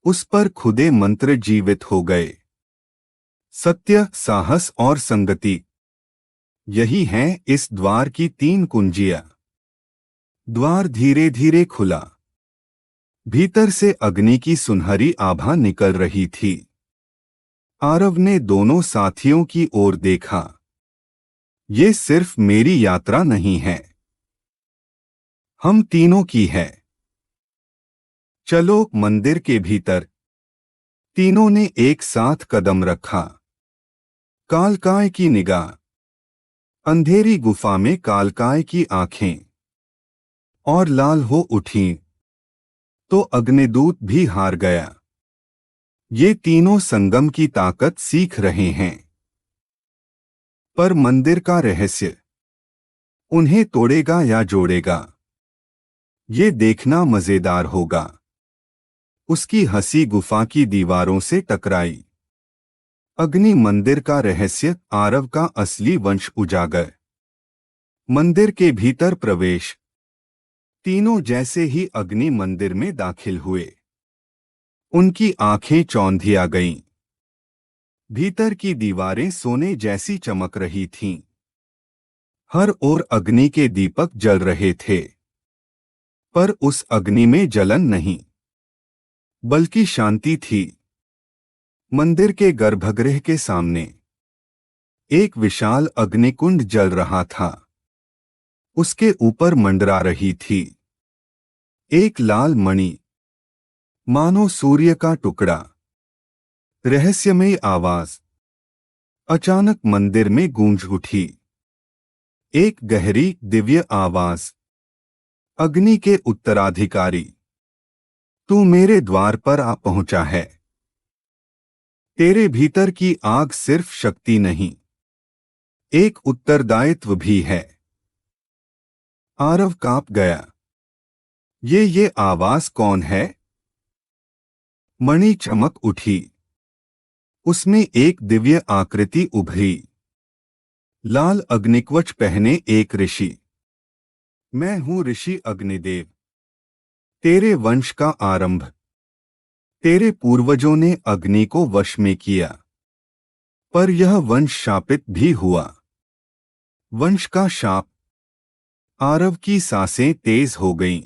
उस पर खुदे मंत्र जीवित हो गए। सत्य, साहस और संगति, यही हैं इस द्वार की 3 कुंजियां। द्वार धीरे धीरे खुला। भीतर से अग्नि की सुनहरी आभा निकल रही थी। आरव ने दोनों साथियों की ओर देखा। ये सिर्फ मेरी यात्रा नहीं है, हम तीनों की है। चलो मंदिर के भीतर। तीनों ने एक साथ कदम रखा। कालकाय की निगाह। अंधेरी गुफा में कालकाय की आंखें और लाल हो उठीं। तो अग्निदूत भी हार गया। ये तीनों संगम की ताकत सीख रहे हैं। पर मंदिर का रहस्य उन्हें तोड़ेगा या जोड़ेगा, ये देखना मजेदार होगा। उसकी हंसी गुफा की दीवारों से टकराई। अग्नि मंदिर का रहस्य, आरव का असली वंश उजागर। मंदिर के भीतर प्रवेश। तीनों जैसे ही अग्नि मंदिर में दाखिल हुए, उनकी आंखें चौंधिया गईं। भीतर की दीवारें सोने जैसी चमक रही थीं। हर ओर अग्नि के दीपक जल रहे थे, पर उस अग्नि में जलन नहीं, बल्कि शांति थी। मंदिर के गर्भगृह के सामने एक विशाल अग्निकुंड जल रहा था। उसके ऊपर मंडरा रही थी एक लाल मणि, मानो सूर्य का टुकड़ा। रहस्यमयी आवाज अचानक मंदिर में गूंज उठी। एक गहरी दिव्य आवाज, अग्नि के उत्तराधिकारी, तू मेरे द्वार पर आ पहुंचा है। तेरे भीतर की आग सिर्फ शक्ति नहीं, एक उत्तरदायित्व भी है। आरव कांप गया। ये आवाज कौन है? मणि चमक उठी। उसमें एक दिव्य आकृति उभरी। लाल अग्निकवच पहने एक ऋषि। मैं हूं ऋषि अग्निदेव, तेरे वंश का आरंभ। तेरे पूर्वजों ने अग्नि को वश में किया, पर यह वंश शापित भी हुआ। वंश का शाप। आरव की सांसें तेज हो गईं।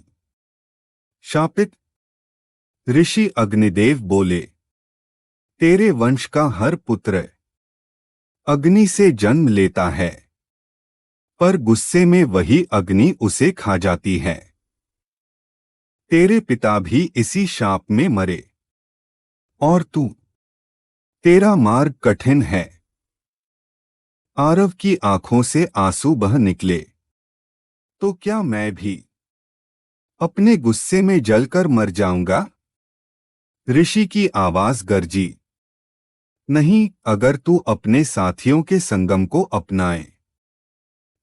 शापित। ऋषि अग्निदेव बोले, तेरे वंश का हर पुत्र अग्नि से जन्म लेता है, पर गुस्से में वही अग्नि उसे खा जाती है। तेरे पिता भी इसी शाप में मरे, और तू, तेरा मार्ग कठिन है। आरव की आंखों से आंसू बह निकले। तो क्या मैं भी अपने गुस्से में जलकर मर जाऊंगा? ऋषि की आवाज गरजी। नहीं, अगर तू अपने साथियों के संगम को अपनाए,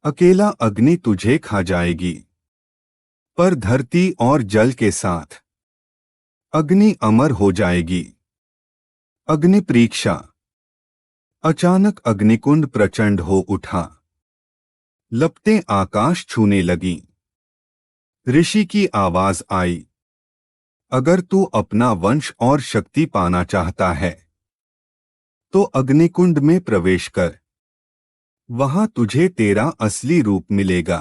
अकेला अग्नि तुझे खा जाएगी, पर धरती और जल के साथ अग्नि अमर हो जाएगी। अग्नि परीक्षा। अचानक अग्निकुंड प्रचंड हो उठा। लपटें आकाश छूने लगीं। ऋषि की आवाज आई, अगर तू अपना वंश और शक्ति पाना चाहता है, तो अग्निकुंड में प्रवेश कर। वहां तुझे तेरा असली रूप मिलेगा।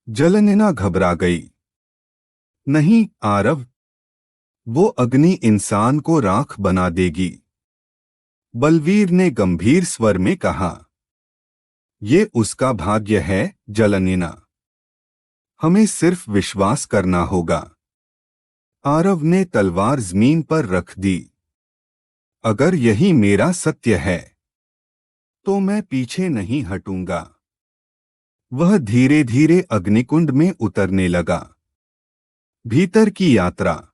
जलनैना घबरा गई। नहीं आरव, वो अग्नि इंसान को राख बना देगी। बलवीर ने गंभीर स्वर में कहा। ये उसका भाग्य है जलनैना। हमें सिर्फ विश्वास करना होगा। आरव ने तलवार जमीन पर रख दी। अगर यही मेरा सत्य है, तो मैं पीछे नहीं हटूंगा। वह धीरे धीरे अग्निकुंड में उतरने लगा। भीतर की यात्रा।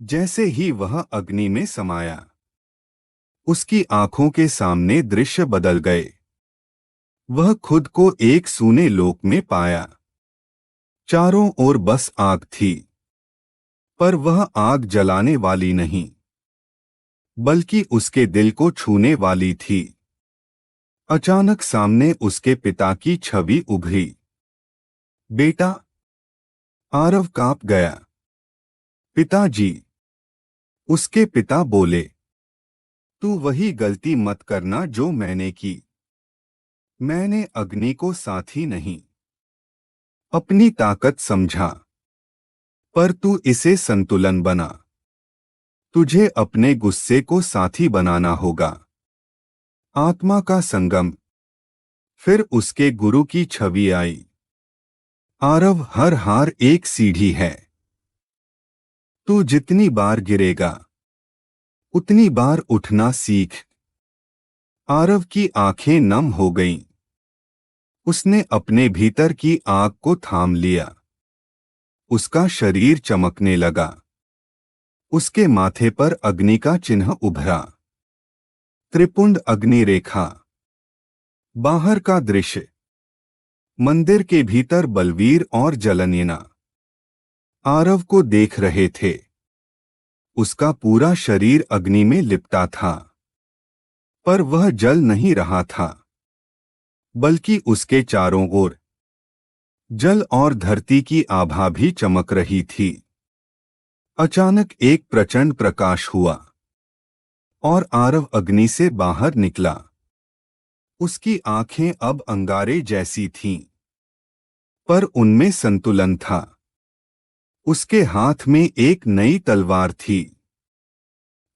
जैसे ही वह अग्नि में समाया, उसकी आंखों के सामने दृश्य बदल गए। वह खुद को एक सूने लोक में पाया। चारों ओर बस आग थी, पर वह आग जलाने वाली नहीं, बल्कि उसके दिल को छूने वाली थी। अचानक सामने उसके पिता की छवि उभरी। बेटा। आरव कांप गया। पिताजी। उसके पिता बोले, तू वही गलती मत करना जो मैंने की। मैंने अग्नि को साथी नहीं, अपनी ताकत समझा, पर तू इसे संतुलन बना। तुझे अपने गुस्से को साथी बनाना होगा। आत्मा का संगम। फिर उसके गुरु की छवि आई। आरव, हर हार एक सीढ़ी है। तू जितनी बार गिरेगा, उतनी बार उठना सीख। आरव की आंखें नम हो गईं। उसने अपने भीतर की आग को थाम लिया। उसका शरीर चमकने लगा। उसके माथे पर अग्नि का चिन्ह उभरा। त्रिपुंड अग्नि रेखा। बाहर का दृश्य। मंदिर के भीतर बलवीर और जलनैना आरव को देख रहे थे। उसका पूरा शरीर अग्नि में लिपटा था, पर वह जल नहीं रहा था, बल्कि उसके चारों ओर जल और धरती की आभा भी चमक रही थी। अचानक एक प्रचंड प्रकाश हुआ, और आरव अग्नि से बाहर निकला। उसकी आंखें अब अंगारे जैसी थीं, पर उनमें संतुलन था। उसके हाथ में एक नई तलवार थी,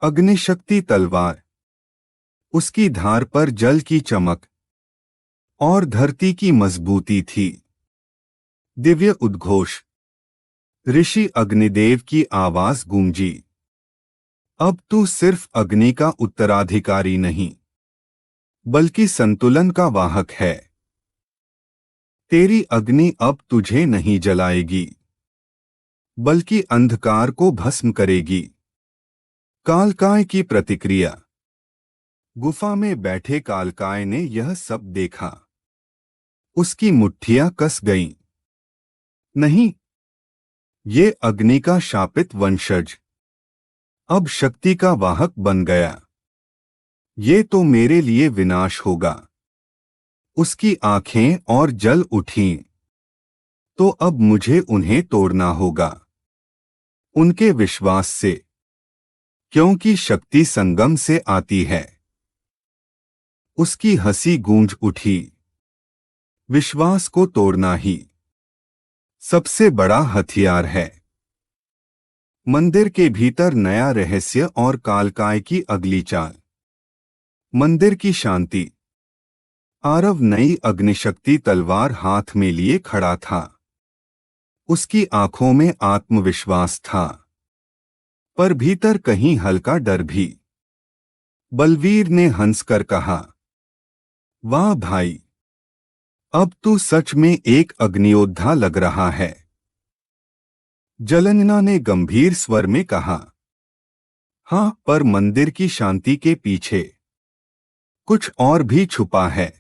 अग्निशक्ति तलवार। उसकी धार पर जल की चमक और धरती की मजबूती थी। दिव्य उद्घोष। ऋषि अग्निदेव की आवाज गूंजी। अब तू सिर्फ अग्नि का उत्तराधिकारी नहीं, बल्कि संतुलन का वाहक है। तेरी अग्नि अब तुझे नहीं जलाएगी, बल्कि अंधकार को भस्म करेगी। कालकाय की प्रतिक्रिया। गुफा में बैठे कालकाय ने यह सब देखा। उसकी मुट्ठियां कस गईं। नहीं, ये अग्नि का शापित वंशज अब शक्ति का वाहक बन गया। ये तो मेरे लिए विनाश होगा। उसकी आंखें और जल उठीं। तो अब मुझे उन्हें तोड़ना होगा। उनके विश्वास से क्योंकि शक्ति संगम से आती है। उसकी हंसी गूंज उठी। विश्वास को तोड़ना ही सबसे बड़ा हथियार है। मंदिर के भीतर नया रहस्य और कालकाय की अगली चाल। मंदिर की शांति। आरव नई अग्निशक्ति तलवार हाथ में लिए खड़ा था। उसकी आंखों में आत्मविश्वास था, पर भीतर कहीं हल्का डर भी। बलवीर ने हंसकर कहा, वाह भाई, अब तू सच में एक अग्नियोद्धा लग रहा है। जलनना ने गंभीर स्वर में कहा, हाँ, पर मंदिर की शांति के पीछे कुछ और भी छुपा है।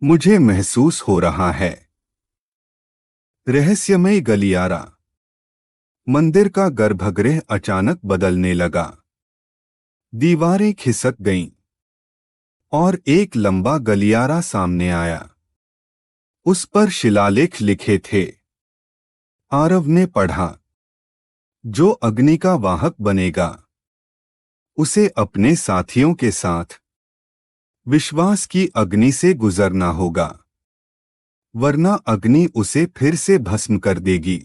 मुझे महसूस हो रहा है। रहस्यमय गलियारा। मंदिर का गर्भगृह अचानक बदलने लगा। दीवारें खिसक गईं और एक लंबा गलियारा सामने आया। उस पर शिलालेख लिखे थे। आरव ने पढ़ा, जो अग्नि का वाहक बनेगा उसे अपने साथियों के साथ विश्वास की अग्नि से गुजरना होगा, वरना अग्नि उसे फिर से भस्म कर देगी।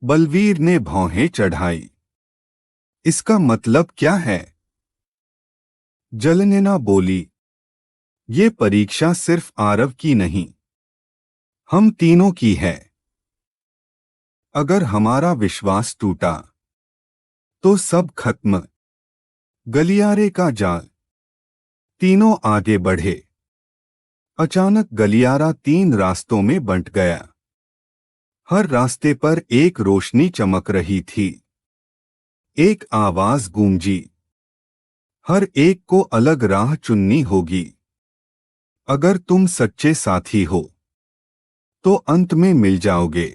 बलवीर ने भौहें चढ़ाई। इसका मतलब क्या है? जलनैना बोली, ये परीक्षा सिर्फ आरव की नहीं, हम तीनों की है। अगर हमारा विश्वास टूटा तो सब खत्म। गलियारे का जाल। तीनों आगे बढ़े। अचानक गलियारा 3 रास्तों में बंट गया। हर रास्ते पर एक रोशनी चमक रही थी। एक आवाज गूंजी, हर एक को अलग राह चुननी होगी। अगर तुम सच्चे साथी हो तो अंत में मिल जाओगे,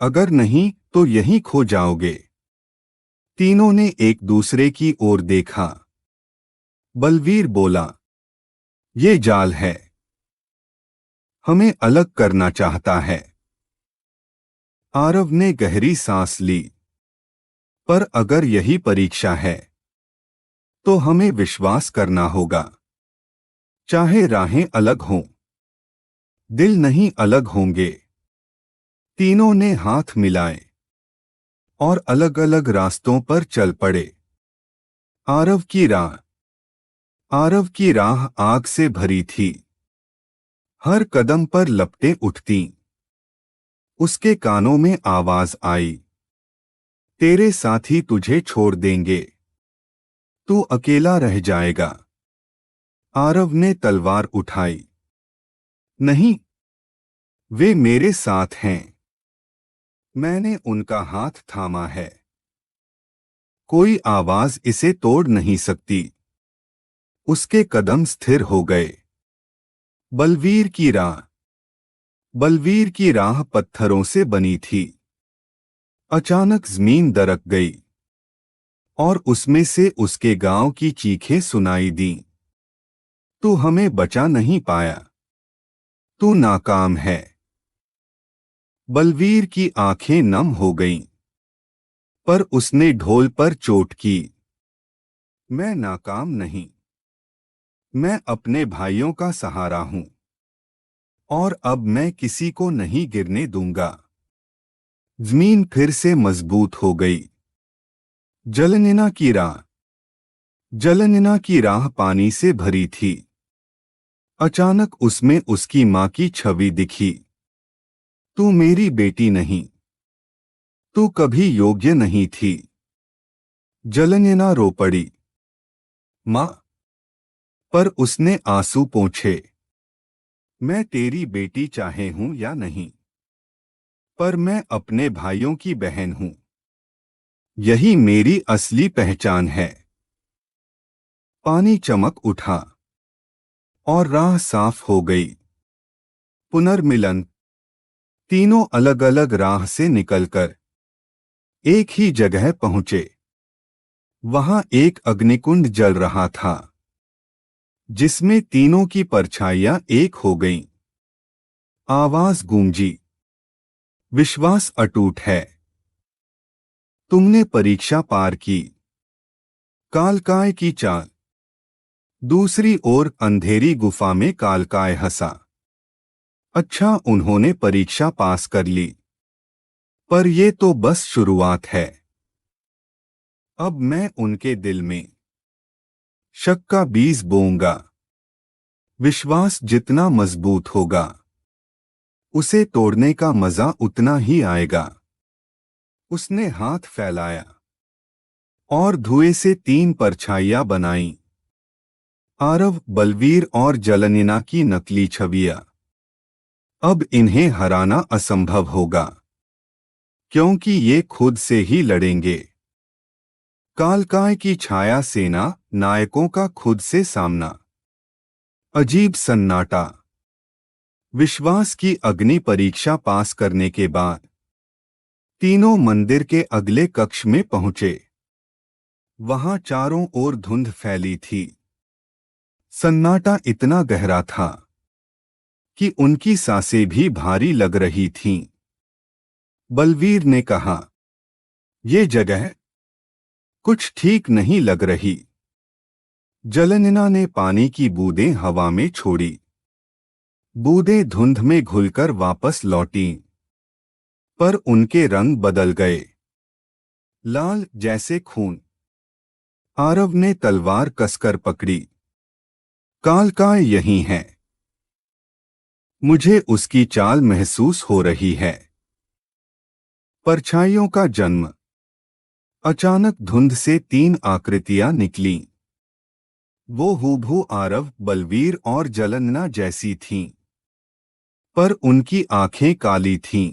अगर नहीं तो यहीं खो जाओगे। तीनों ने एक दूसरे की ओर देखा। बलवीर बोला, ये जाल है, हमें अलग करना चाहता है। आरव ने गहरी सांस ली। पर अगर यही परीक्षा है तो हमें विश्वास करना होगा, चाहे राहें अलग हों, दिल नहीं अलग होंगे। तीनों ने हाथ मिलाए और अलग अलग रास्तों पर चल पड़े। आरव की राह। आरव की राह आग से भरी थी। हर कदम पर लपटें उठतीं। उसके कानों में आवाज आई, तेरे साथी तुझे छोड़ देंगे, तू अकेला रह जाएगा। आरव ने तलवार उठाई। नहीं, वे मेरे साथ हैं। मैंने उनका हाथ थामा है। कोई आवाज इसे तोड़ नहीं सकती। उसके कदम स्थिर हो गए। बलवीर की राह। बलवीर की राह पत्थरों से बनी थी। अचानक जमीन दरक गई और उसमें से उसके गांव की चीखें सुनाई दीं। तू हमें बचा नहीं पाया, तू नाकाम है। बलवीर की आंखें नम हो गईं, पर उसने ढोल पर चोट की। मैं नाकाम नहीं, मैं अपने भाइयों का सहारा हूं, और अब मैं किसी को नहीं गिरने दूंगा। जमीन फिर से मजबूत हो गई। जलनैना की राह। जलनैना की राह पानी से भरी थी। अचानक उसमें उसकी मां की छवि दिखी। तू मेरी बेटी नहीं, तू कभी योग्य नहीं थी। जलनैना रो पड़ी। मां। पर उसने आंसू पोंछे। मैं तेरी बेटी चाहे हूं या नहीं, पर मैं अपने भाइयों की बहन हूं। यही मेरी असली पहचान है। पानी चमक उठा और राह साफ हो गई। पुनर्मिलन। तीनों अलग अलग राह से निकलकर एक ही जगह पहुंचे। वहां एक अग्निकुंड जल रहा था, जिसमें तीनों की परछाइयां एक हो गईं। आवाज गूंजी, विश्वास अटूट है तुमने परीक्षा पार की। कालकाय की चाल। दूसरी ओर अंधेरी गुफा में कालकाय हंसा। अच्छा, उन्होंने परीक्षा पास कर ली, पर ये तो बस शुरुआत है। अब मैं उनके दिल में शक का बीज बोऊंगा। विश्वास जितना मजबूत होगा, उसे तोड़ने का मजा उतना ही आएगा। उसने हाथ फैलाया और धुएं से 3 परछाइयां बनाईं। आरव, बलवीर और जलनिना की नकली छवियां। अब इन्हें हराना असंभव होगा, क्योंकि ये खुद से ही लड़ेंगे। कालकाय की छाया सेना, नायकों का खुद से सामना। अजीब सन्नाटा। विश्वास की अग्नि परीक्षा पास करने के बाद तीनों मंदिर के अगले कक्ष में पहुंचे। वहां चारों ओर धुंध फैली थी। सन्नाटा इतना गहरा था कि उनकी सांसें भी भारी लग रही थीं। बलवीर ने कहा, ये जगह कुछ ठीक नहीं लग रही। जलनिना ने पानी की बूंदें हवा में छोड़ी। बूंदें धुंध में घुलकर वापस लौटीं, पर उनके रंग बदल गए, लाल जैसे खून। आरव ने तलवार कसकर पकड़ी। कालकाय यही है। मुझे उसकी चाल महसूस हो रही है। परछाइयों का जन्म। अचानक धुंध से 3 आकृतियां निकलीं। वो हूबहू आरव, बलवीर और जलनिना जैसी थीं, पर उनकी आंखें काली थीं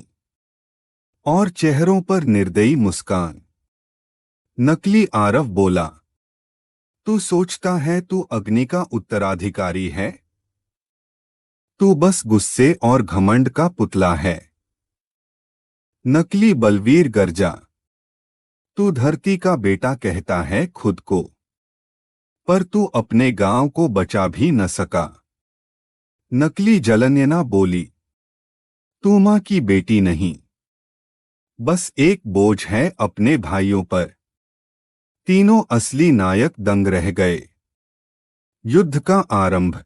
और चेहरों पर निर्दयी मुस्कान। नकली आरव बोला, तू सोचता है तू अग्नि का उत्तराधिकारी है? तू बस गुस्से और घमंड का पुतला है। नकली बलवीर गरजा, तू धरती का बेटा कहता है खुद को, पर तू अपने गांव को बचा भी न सका। नकली जलनिना बोली, तू मां की बेटी नहीं, बस एक बोझ है अपने भाइयों पर। तीनों असली नायक दंग रह गए। युद्ध का आरंभ।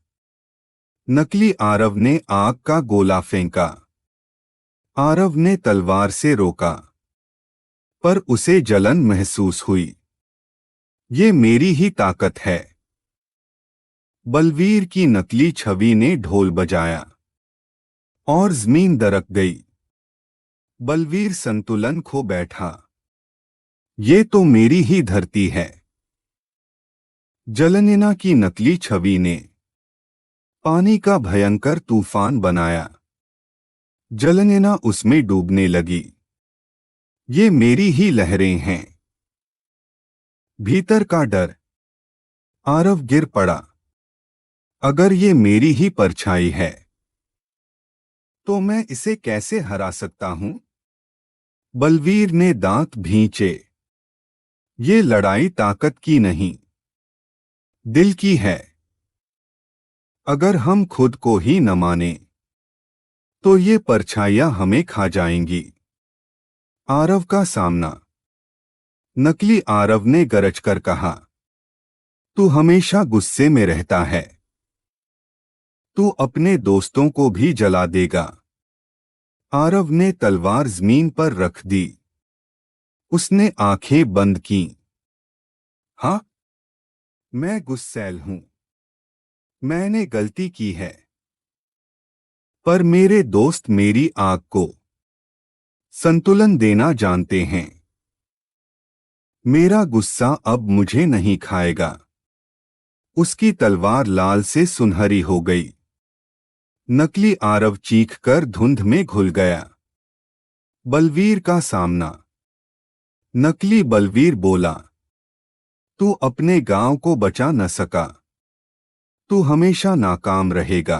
नकली आरव ने आग का गोला फेंका। आरव ने तलवार से रोका, पर उसे जलन महसूस हुई। ये मेरी ही ताकत है। बलवीर की नकली छवि ने ढोल बजाया और जमीन दरक गई। बलवीर संतुलन खो बैठा। ये तो मेरी ही धरती है। जलनिना की नकली छवि ने पानी का भयंकर तूफान बनाया। जलनिना उसमें डूबने लगी। ये मेरी ही लहरें हैं। भीतर का डर। आरव गिर पड़ा। अगर ये मेरी ही परछाई है, तो मैं इसे कैसे हरा सकता हूं? बलवीर ने दांत भींचे। ये लड़ाई ताकत की नहीं, दिल की है। अगर हम खुद को ही न माने, तो ये परछाइयां हमें खा जाएंगी। आरव का सामना। नकली आरव ने गरजकर कहा, तू हमेशा गुस्से में रहता है। तू अपने दोस्तों को भी जला देगा। आरव ने तलवार जमीन पर रख दी। उसने आंखें बंद कीं। हाँ, मैं गुस्सैल हूं। मैंने गलती की है, पर मेरे दोस्त मेरी आग को संतुलन देना जानते हैं। मेरा गुस्सा अब मुझे नहीं खाएगा। उसकी तलवार लाल से सुनहरी हो गई। नकली आरव चीखकर धुंध में घुल गया। बलवीर का सामना। नकली बलवीर बोला, तू अपने गांव को बचा न सका। तू हमेशा नाकाम रहेगा।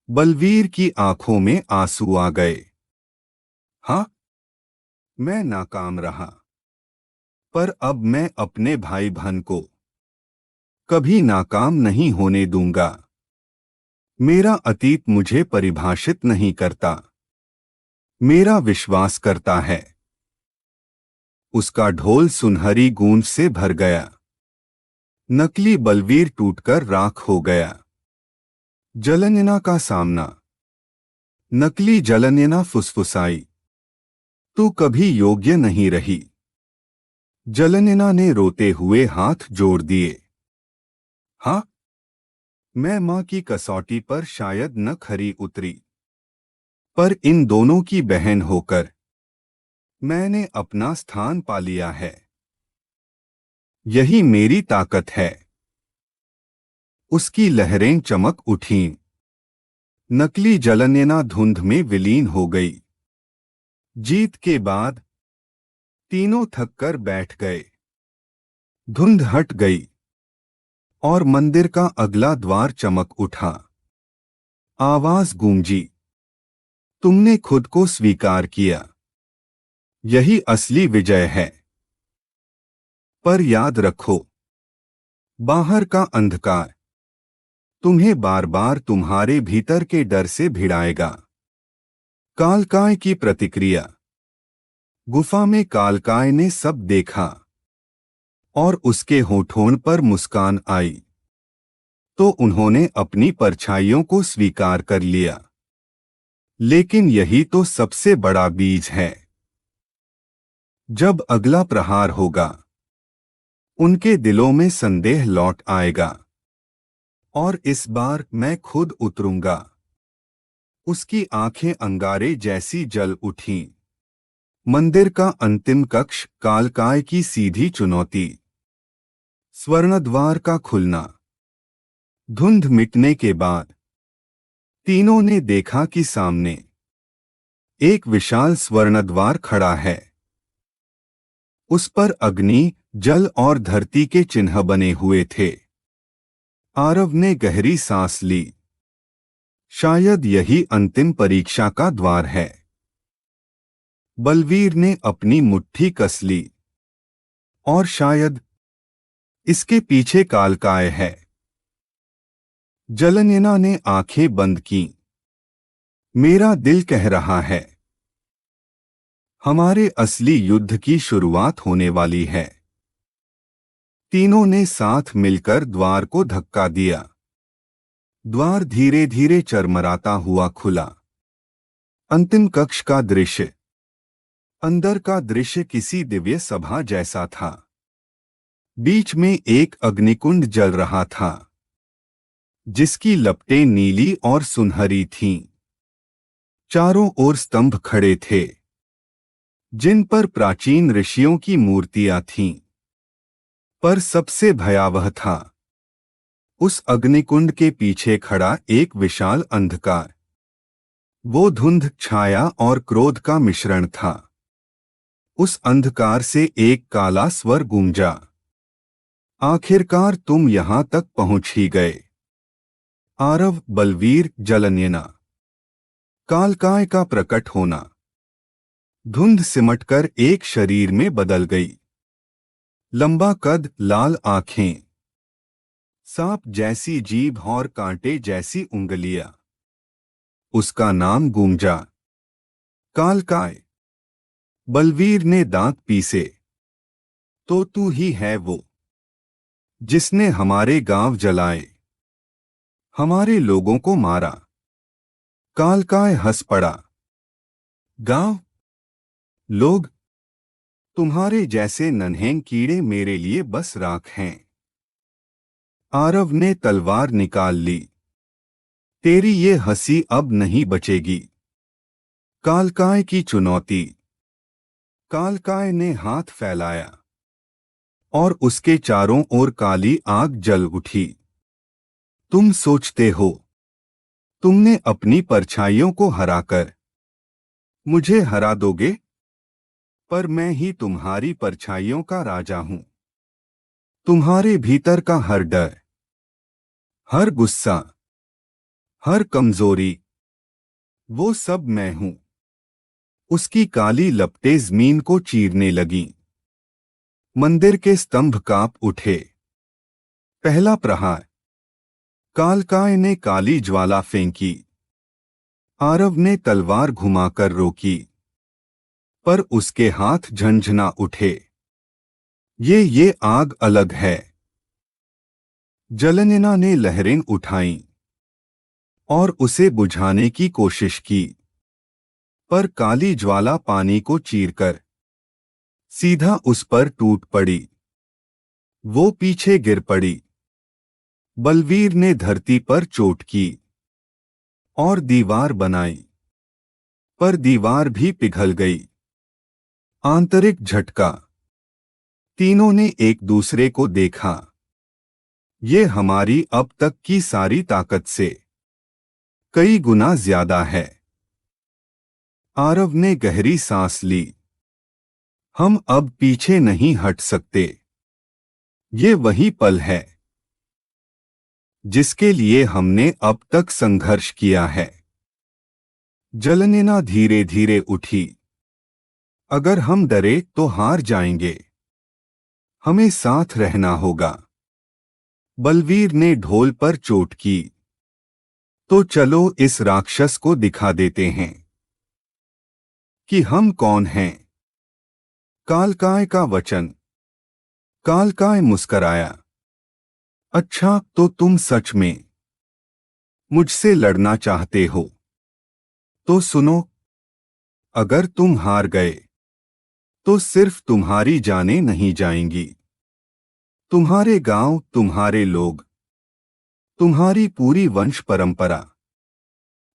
बलवीर की आंखों में आंसू आ गए। हाँ, मैं नाकाम रहा, पर अब मैं अपने भाई बहन को कभी नाकाम नहीं होने दूंगा। मेरा अतीत मुझे परिभाषित नहीं करता, मेरा विश्वास करता है। उसका ढोल सुनहरी गूंज से भर गया। नकली बलवीर टूटकर राख हो गया। जलनेना का सामना। नकली जलनेना फुसफुसाई, तू कभी योग्य नहीं रही। जलनेना ने रोते हुए हाथ जोड़ दिए। हाँ, मैं मां की कसौटी पर शायद न खरी उतरी, पर इन दोनों की बहन होकर मैंने अपना स्थान पा लिया है। यही मेरी ताकत है। उसकी लहरें चमक उठीं। नकली जलनेना धुंध में विलीन हो गई। जीत के बाद तीनों थककर बैठ गए। धुंध हट गई और मंदिर का अगला द्वार चमक उठा। आवाज गूंजी, तुमने खुद को स्वीकार किया। यही असली विजय है। पर याद रखो, बाहर का अंधकार तुम्हें बार बार तुम्हारे भीतर के डर से भिड़ाएगा। कालकाय की प्रतिक्रिया। गुफा में कालकाय ने सब देखा और उसके होठों पर मुस्कान आई। तो उन्होंने अपनी परछाइयों को स्वीकार कर लिया। लेकिन यही तो सबसे बड़ा बीज है। जब अगला प्रहार होगा, उनके दिलों में संदेह लौट आएगा। और इस बार मैं खुद उतरूंगा। उसकी आंखें अंगारे जैसी जल उठीं। मंदिर का अंतिम कक्ष, कालकाय की सीधी चुनौती। स्वर्णद्वार का खुलना। धुंध मिटने के बाद तीनों ने देखा कि सामने एक विशाल स्वर्णद्वार खड़ा है। उस पर अग्नि, जल और धरती के चिन्ह बने हुए थे। आरव ने गहरी सांस ली। शायद यही अंतिम परीक्षा का द्वार है। बलवीर ने अपनी मुट्ठी कस ली। और शायद इसके पीछे कालकाय है। जलनेना ने आंखें बंद कीं। मेरा दिल कह रहा है, हमारे असली युद्ध की शुरुआत होने वाली है। तीनों ने साथ मिलकर द्वार को धक्का दिया। द्वार धीरे धीरे चरमराता हुआ खुला। अंतिम कक्ष का दृश्य। अंदर का दृश्य किसी दिव्य सभा जैसा था। बीच में एक अग्निकुंड जल रहा था, जिसकी लपटें नीली और सुनहरी थीं। चारों ओर स्तंभ खड़े थे, जिन पर प्राचीन ऋषियों की मूर्तियां थीं। पर सबसे भयावह था, उस अग्निकुंड के पीछे खड़ा एक विशाल अंधकार। वो धुंध, छाया और क्रोध का मिश्रण था। उस अंधकार से एक काला स्वर गूंजा, आखिरकार तुम यहां तक पहुंच ही गए। आरव, बलवीर, जलनेना। कालकाय का प्रकट होना। धुंध सिमटकर एक शरीर में बदल गई। लंबा कद, लाल आंखें, सांप जैसी जीभ और कांटे जैसी उंगलियां। उसका नाम गूंजा, कालकाय। बलवीर ने दांत पीसे। तो तू ही है वो, जिसने हमारे गांव जलाए, हमारे लोगों को मारा। कालकाय हंस पड़ा। गांव? लोग? तुम्हारे जैसे नन्हे कीड़े मेरे लिए बस राख हैं। आरव ने तलवार निकाल ली। तेरी ये हंसी अब नहीं बचेगी। कालकाय की चुनौती। कालकाय ने हाथ फैलाया और उसके चारों ओर काली आग जल उठी। तुम सोचते हो तुमने अपनी परछाइयों को हराकर मुझे हरा दोगे? पर मैं ही तुम्हारी परछाइयों का राजा हूं। तुम्हारे भीतर का हर डर, हर गुस्सा, हर कमजोरी, वो सब मैं हूं। उसकी काली लपटें जमीन को चीरने लगीं। मंदिर के स्तंभ कांप उठे। पहला प्रहार। कालकाय ने काली ज्वाला फेंकी। आरव ने तलवार घुमाकर रोकी, पर उसके हाथ झंझना उठे। ये आग अलग है। जलनिना ने लहरें उठाईं और उसे बुझाने की कोशिश की, पर काली ज्वाला पानी को चीरकर सीधा उस पर टूट पड़ी। वो पीछे गिर पड़ी। बलवीर ने धरती पर चोट की और दीवार बनाई, पर दीवार भी पिघल गई। आंतरिक झटका। तीनों ने एक दूसरे को देखा। ये हमारी अब तक की सारी ताकत से कई गुना ज्यादा है। आरव ने गहरी सांस ली। हम अब पीछे नहीं हट सकते। ये वही पल है जिसके लिए हमने अब तक संघर्ष किया है। जलनिना धीरे धीरे उठी। अगर हम डरे तो हार जाएंगे। हमें साथ रहना होगा। बलवीर ने ढोल पर चोट की। तो चलो इस राक्षस को दिखा देते हैं कि हम कौन हैं। कालकाय का वचन। कालकाय मुस्कराया। अच्छा, तो तुम सच में मुझसे लड़ना चाहते हो? तो सुनो, अगर तुम हार गए तो सिर्फ तुम्हारी जानें नहीं जाएंगी। तुम्हारे गांव, तुम्हारे लोग, तुम्हारी पूरी वंश परंपरा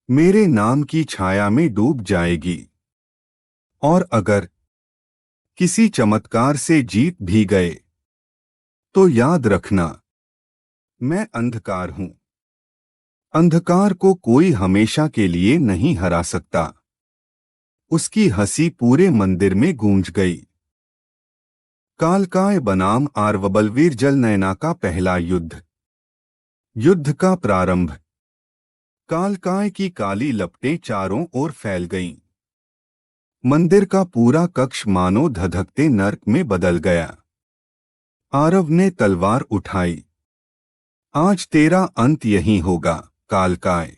मेरे नाम की छाया में डूब जाएगी। और अगर किसी चमत्कार से जीत भी गए तो याद रखना, मैं अंधकार हूं। अंधकार को कोई हमेशा के लिए नहीं हरा सकता। उसकी हंसी पूरे मंदिर में गूंज गई। कालकाय बनाम आरव बलवीर जलनयना का पहला युद्ध। युद्ध का प्रारंभ। कालकाय की काली लपटें चारों ओर फैल गईं। मंदिर का पूरा कक्ष मानो धधकते नर्क में बदल गया। आरव ने तलवार उठाई। आज तेरा अंत यहीं होगा, कालकाय।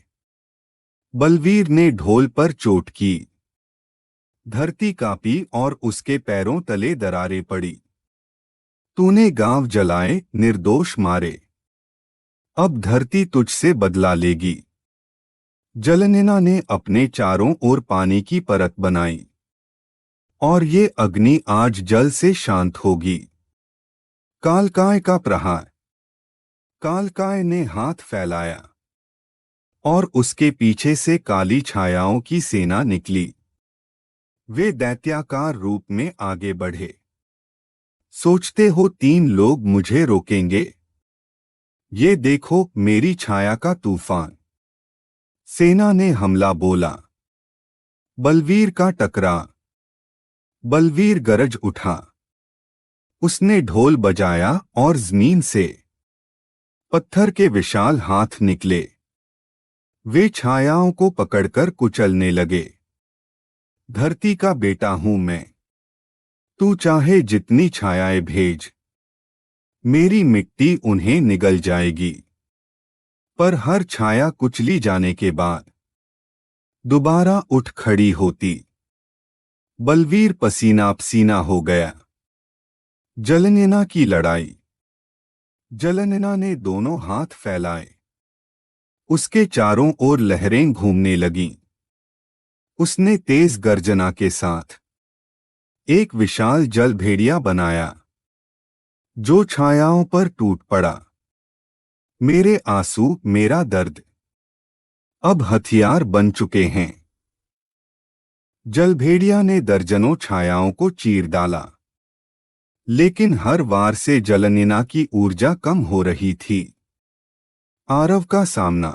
बलवीर ने ढोल पर चोट की। धरती कांपी और उसके पैरों तले दरारें पड़ी। तूने गांव जलाए, निर्दोष मारे। अब धरती तुझसे बदला लेगी। जलनिना ने अपने चारों ओर पानी की परत बनाई। और ये अग्नि आज जल से शांत होगी। कालकाय का प्रहार। कालकाय ने हाथ फैलाया और उसके पीछे से काली छायाओं की सेना निकली। वे दैत्याकार रूप में आगे बढ़े। सोचते हो 3 लोग मुझे रोकेंगे? ये देखो मेरी छाया का तूफान। सेना ने हमला बोला। बलवीर का टकरा। बलवीर गरज उठा। उसने ढोल बजाया और जमीन से पत्थर के विशाल हाथ निकले। वे छायाओं को पकड़कर कुचलने लगे। धरती का बेटा हूं मैं। तू चाहे जितनी छायाएं भेज, मेरी मिट्टी उन्हें निगल जाएगी। पर हर छाया कुचली जाने के बाद दोबारा उठ खड़ी होती। बलवीर पसीना पसीना हो गया। जलनिना की लड़ाई। जलनिना ने दोनों हाथ फैलाए। उसके चारों ओर लहरें घूमने लगीं। उसने तेज गर्जना के साथ एक विशाल जल भेड़िया बनाया जो छायाओं पर टूट पड़ा। मेरे आंसू, मेरा दर्द अब हथियार बन चुके हैं। जलभेड़िया ने दर्जनों छायाओं को चीर डाला, लेकिन हर वार से जलनिना की ऊर्जा कम हो रही थी। आरव का सामना।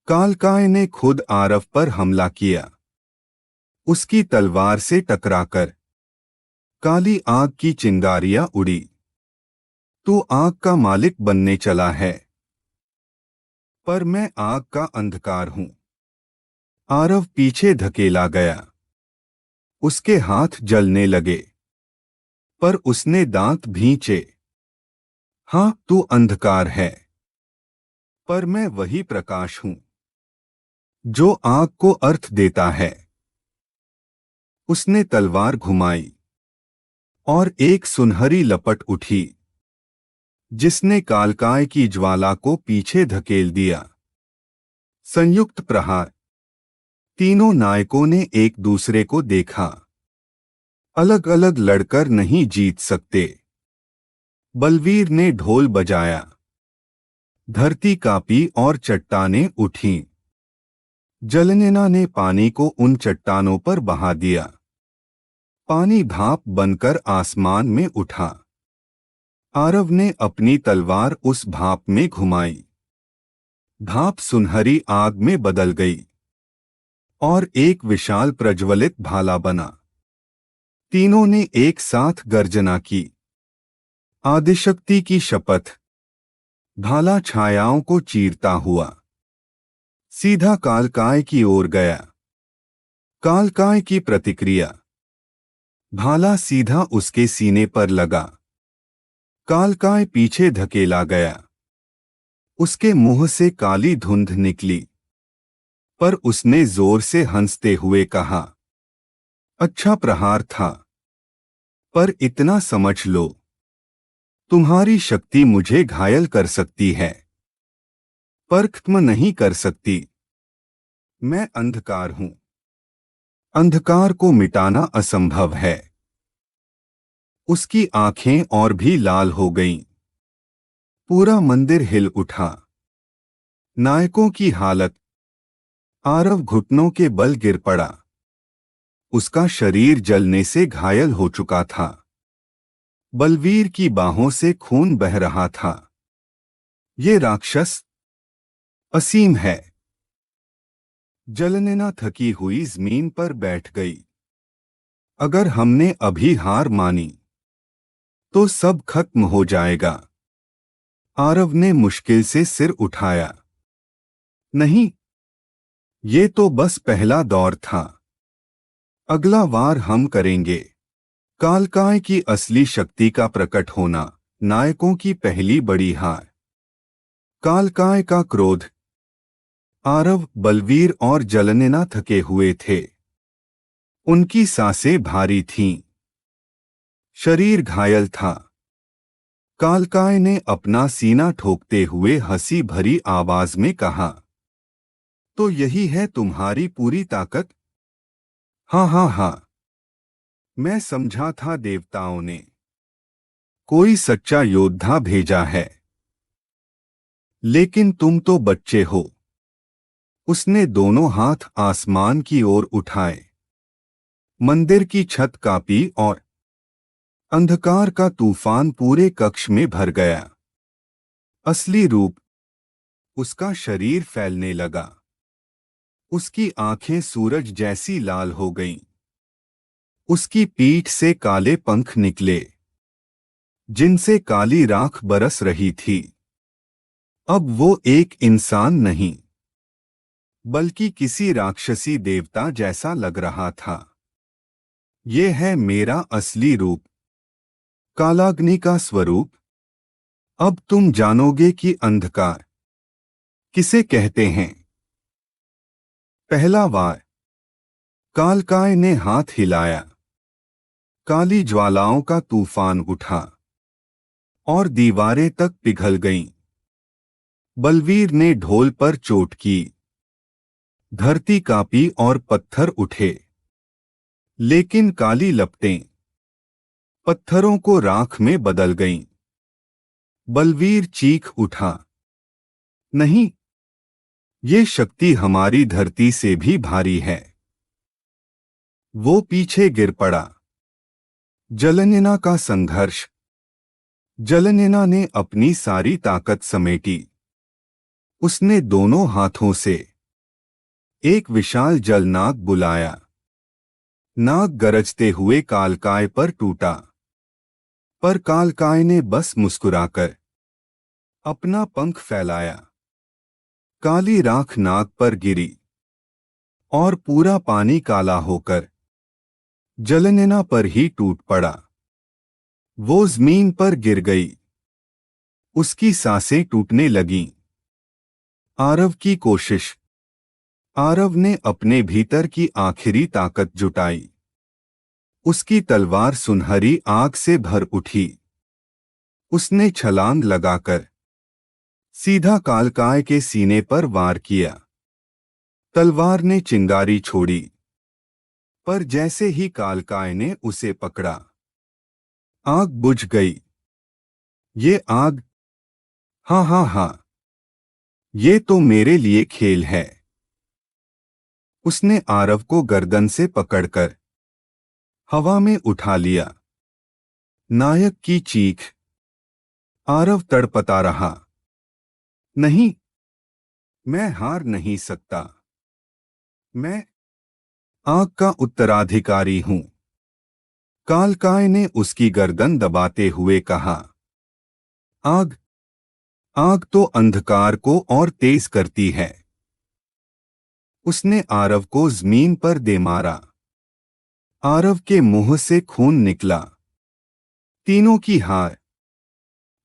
कालकाय ने खुद आरव पर हमला किया। उसकी तलवार से टकराकर काली आग की चिंगारियां उड़ी। तू आग का मालिक बनने चला है, पर मैं आग का अंधकार हूं। आरव पीछे धकेला गया। उसके हाथ जलने लगे, पर उसने दांत भींचे। हां, तू अंधकार है, पर मैं वही प्रकाश हूं जो आग को अर्थ देता है। उसने तलवार घुमाई और एक सुनहरी लपट उठी जिसने कालकाय की ज्वाला को पीछे धकेल दिया। संयुक्त प्रहार। तीनों नायकों ने एक दूसरे को देखा। अलग अलग लड़कर नहीं जीत सकते। बलवीर ने ढोल बजाया। धरती कांपी और चट्टानें उठीं। जलनेना ने पानी को उन चट्टानों पर बहा दिया। पानी भाप बनकर आसमान में उठा। आरव ने अपनी तलवार उस भाप में घुमाई। भाप सुनहरी आग में बदल गई और एक विशाल प्रज्वलित भाला बना। तीनों ने एक साथ गर्जना की। आदिशक्ति की शपथ। भाला छायाओं को चीरता हुआ सीधा कालकाय की ओर गया। कालकाय की प्रतिक्रिया। भाला सीधा उसके सीने पर लगा। कालकाय पीछे धकेला गया। उसके मुंह से काली धुंध निकली, पर उसने जोर से हंसते हुए कहा, अच्छा प्रहार था, पर इतना समझ लो, तुम्हारी शक्ति मुझे घायल कर सकती है, पर खत्म नहीं कर सकती। मैं अंधकार हूं। अंधकार को मिटाना असंभव है। उसकी आंखें और भी लाल हो गईं। पूरा मंदिर हिल उठा। नायकों की हालत। आरव घुटनों के बल गिर पड़ा। उसका शरीर जलने से घायल हो चुका था। बलवीर की बाहों से खून बह रहा था। ये राक्षस असीम है। जलनेना थकी हुई जमीन पर बैठ गई। अगर हमने अभी हार मानी तो सब खत्म हो जाएगा। आरव ने मुश्किल से सिर उठाया। नहीं, ये तो बस पहला दौर था। अगला वार हम करेंगे। कालकाय की असली शक्ति का प्रकट होना। नायकों की पहली बड़ी हार। कालकाय का क्रोध। आरव, बलवीर और जलनेना थके हुए थे। उनकी सांसें भारी थीं। शरीर घायल था। कालकाय ने अपना सीना ठोकते हुए हंसी भरी आवाज में कहा, तो यही है तुम्हारी पूरी ताकत? हाँ हाँ हाँ, मैं समझा था देवताओं ने कोई सच्चा योद्धा भेजा है, लेकिन तुम तो बच्चे हो। उसने दोनों हाथ आसमान की ओर उठाए। मंदिर की छत कांपी और अंधकार का तूफान पूरे कक्ष में भर गया। असली रूप। उसका शरीर फैलने लगा। उसकी आंखें सूरज जैसी लाल हो गईं। उसकी पीठ से काले पंख निकले, जिनसे काली राख बरस रही थी। अब वो एक इंसान नहीं, बल्कि किसी राक्षसी देवता जैसा लग रहा था। ये है मेरा असली रूप, कालाग्नि का स्वरूप। अब तुम जानोगे कि अंधकार किसे कहते हैं। पहला वार। कालकाय ने हाथ हिलाया। काली ज्वालाओं का तूफान उठा और दीवारें तक पिघल गईं। बलवीर ने ढोल पर चोट की। धरती कांपी और पत्थर उठे, लेकिन काली लपटें पत्थरों को राख में बदल गईं। बलवीर चीख उठा, नहीं, ये शक्ति हमारी धरती से भी भारी है। वो पीछे गिर पड़ा। जलनेना का संघर्ष। जलनेना ने अपनी सारी ताकत समेटी। उसने दोनों हाथों से एक विशाल जलनाग बुलाया। नाग गरजते हुए कालकाय पर टूटा, पर कालकाय ने बस मुस्कुराकर अपना पंख फैलाया। काली राख नाग पर गिरी और पूरा पानी काला होकर जलनेना पर ही टूट पड़ा। वो जमीन पर गिर गई। उसकी सांसें टूटने लगीं। आरव की कोशिश। आरव ने अपने भीतर की आखिरी ताकत जुटाई। उसकी तलवार सुनहरी आग से भर उठी। उसने छलांग लगाकर सीधा कालकाय के सीने पर वार किया। तलवार ने चिंगारी छोड़ी, पर जैसे ही कालकाय ने उसे पकड़ा, आग बुझ गई। ये आग, हाँ हाँ हाँ, ये तो मेरे लिए खेल है। उसने आरव को गर्दन से पकड़कर हवा में उठा लिया। नायक की चीख। आरव तड़पता रहा। नहीं, मैं हार नहीं सकता। मैं आग का उत्तराधिकारी हूं। कालकाय ने उसकी गर्दन दबाते हुए कहा। आग, आग तो अंधकार को और तेज करती है। उसने आरव को जमीन पर दे मारा। आरव के मुंह से खून निकला। तीनों की हार।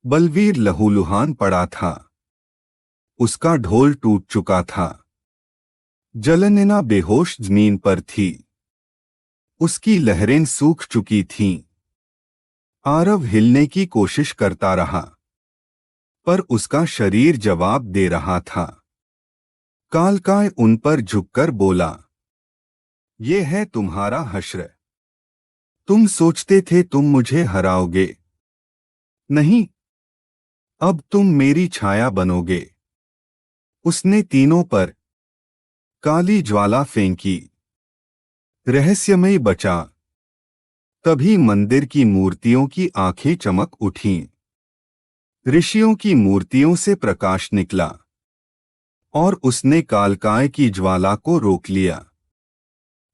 बलवीर लहूलुहान पड़ा था। उसका ढोल टूट चुका था। जलनैना बेहोश जमीन पर थी। उसकी लहरें सूख चुकी थीं। आरव हिलने की कोशिश करता रहा, पर उसका शरीर जवाब दे रहा था। कालकाय उन पर झुककर बोला, ये है तुम्हारा हश्र। तुम सोचते थे तुम मुझे हराओगे। नहीं, अब तुम मेरी छाया बनोगे। उसने तीनों पर काली ज्वाला फेंकी। रहस्यमय बचा। तभी मंदिर की मूर्तियों की आंखें चमक उठीं। ऋषियों की मूर्तियों से प्रकाश निकला और उसने कालकाय की ज्वाला को रोक लिया।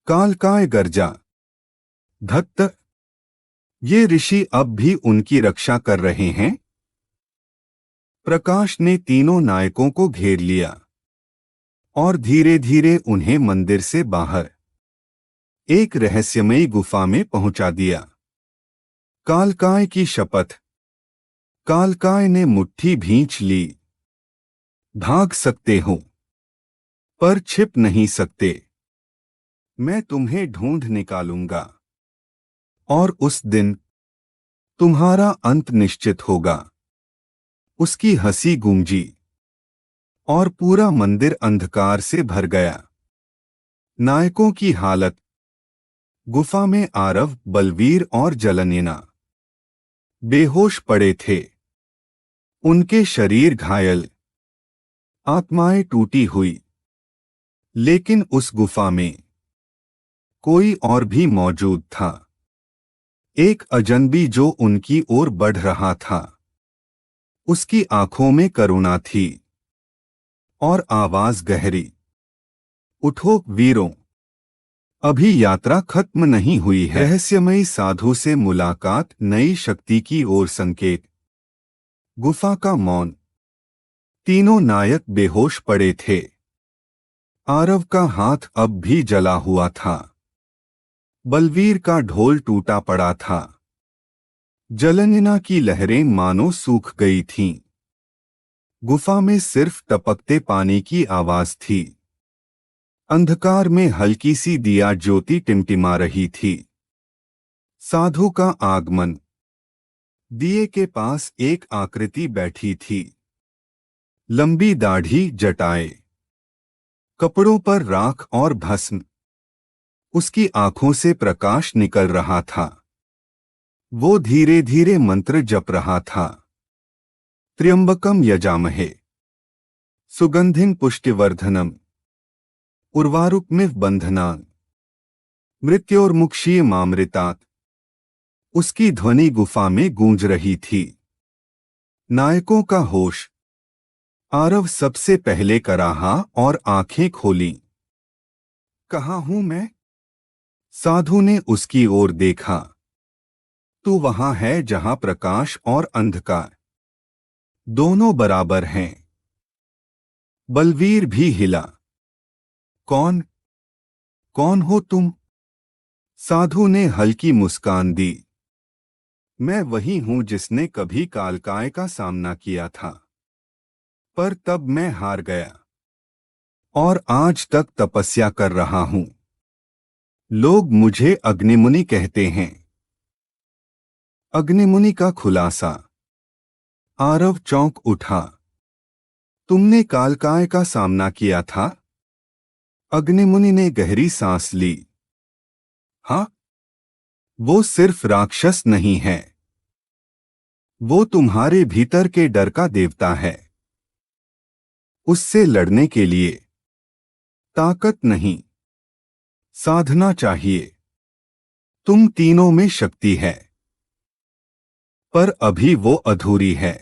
कालकाय गर्जा, धत्त, ये ऋषि अब भी उनकी रक्षा कर रहे हैं। प्रकाश ने तीनों नायकों को घेर लिया और धीरे धीरे उन्हें मंदिर से बाहर एक रहस्यमयी गुफा में पहुंचा दिया। कालकाय की शपथ। कालकाय ने मुट्ठी भींच ली। भाग सकते हो, पर छिप नहीं सकते। मैं तुम्हें ढूंढ निकालूंगा और उस दिन तुम्हारा अंत निश्चित होगा। उसकी हंसी गूंजी और पूरा मंदिर अंधकार से भर गया। नायकों की हालत। गुफा में आरव, बलवीर और जलनैना बेहोश पड़े थे। उनके शरीर घायल, आत्माएं टूटी हुई। लेकिन उस गुफा में कोई और भी मौजूद था। एक अजनबी जो उनकी ओर बढ़ रहा था। उसकी आंखों में करुणा थी और आवाज गहरी। उठो वीरों, अभी यात्रा खत्म नहीं हुई है। रहस्यमयी साधु से मुलाकात, नई शक्ति की ओर संकेत। गुफा का मौन। तीनों नायक बेहोश पड़े थे। आरव का हाथ अब भी जला हुआ था। बलवीर का ढोल टूटा पड़ा था। जलनैना की लहरें मानो सूख गई थीं। गुफा में सिर्फ टपकते पानी की आवाज थी। अंधकार में हल्की सी दिया ज्योति टिमटिमा रही थी। साधु का आगमन। दिए के पास एक आकृति बैठी थी। लंबी दाढ़ी, जटाएं, कपड़ों पर राख और भस्म। उसकी आंखों से प्रकाश निकल रहा था। वो धीरे धीरे मंत्र जप रहा था। त्र्यंबकम यजामहे सुगंधिं पुष्टिवर्धनम उर्वारुकमिव बंधनान् मृत्योर्मुक्षीयमामृतात्। उसकी ध्वनि गुफा में गूंज रही थी। नायकों का होश। आरव सबसे पहले कराहा और आंखें खोलीं। कहाँ हूं मैं? साधु ने उसकी ओर देखा। तू वहां है जहां प्रकाश और अंधकार दोनों बराबर हैं। बलवीर भी हिला। कौन, कौन हो तुम? साधु ने हल्की मुस्कान दी। मैं वही हूं जिसने कभी कालकाय का सामना किया था, पर तब मैं हार गया और आज तक तपस्या कर रहा हूं। लोग मुझे अग्निमुनि कहते हैं। अग्निमुनि का खुलासा। आरव चौंक उठा। तुमने कालकाय का सामना किया था? अग्निमुनि ने गहरी सांस ली। हाँ, वो सिर्फ राक्षस नहीं है, वो तुम्हारे भीतर के डर का देवता है। उससे लड़ने के लिए ताकत नहीं, साधना चाहिए। तुम तीनों में शक्ति है, पर अभी वो अधूरी है।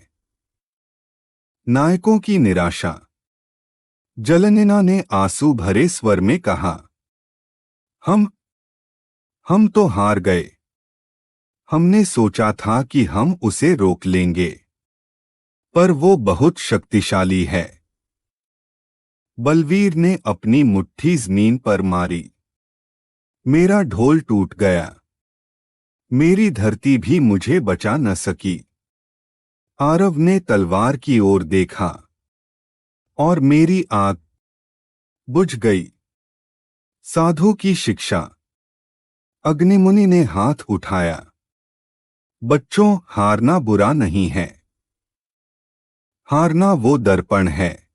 नायकों की निराशा। जलनेना ने आंसू भरे स्वर में कहा, हम तो हार गए। हमने सोचा था कि हम उसे रोक लेंगे, पर वो बहुत शक्तिशाली है। बलवीर ने अपनी मुट्ठी जमीन पर मारी। मेरा ढोल टूट गया। मेरी धरती भी मुझे बचा न सकी। आरव ने तलवार की ओर देखा और मेरी आग बुझ गई। साधु की शिक्षा। अग्निमुनि ने हाथ उठाया। बच्चों, हारना बुरा नहीं है। हारना वो दर्पण है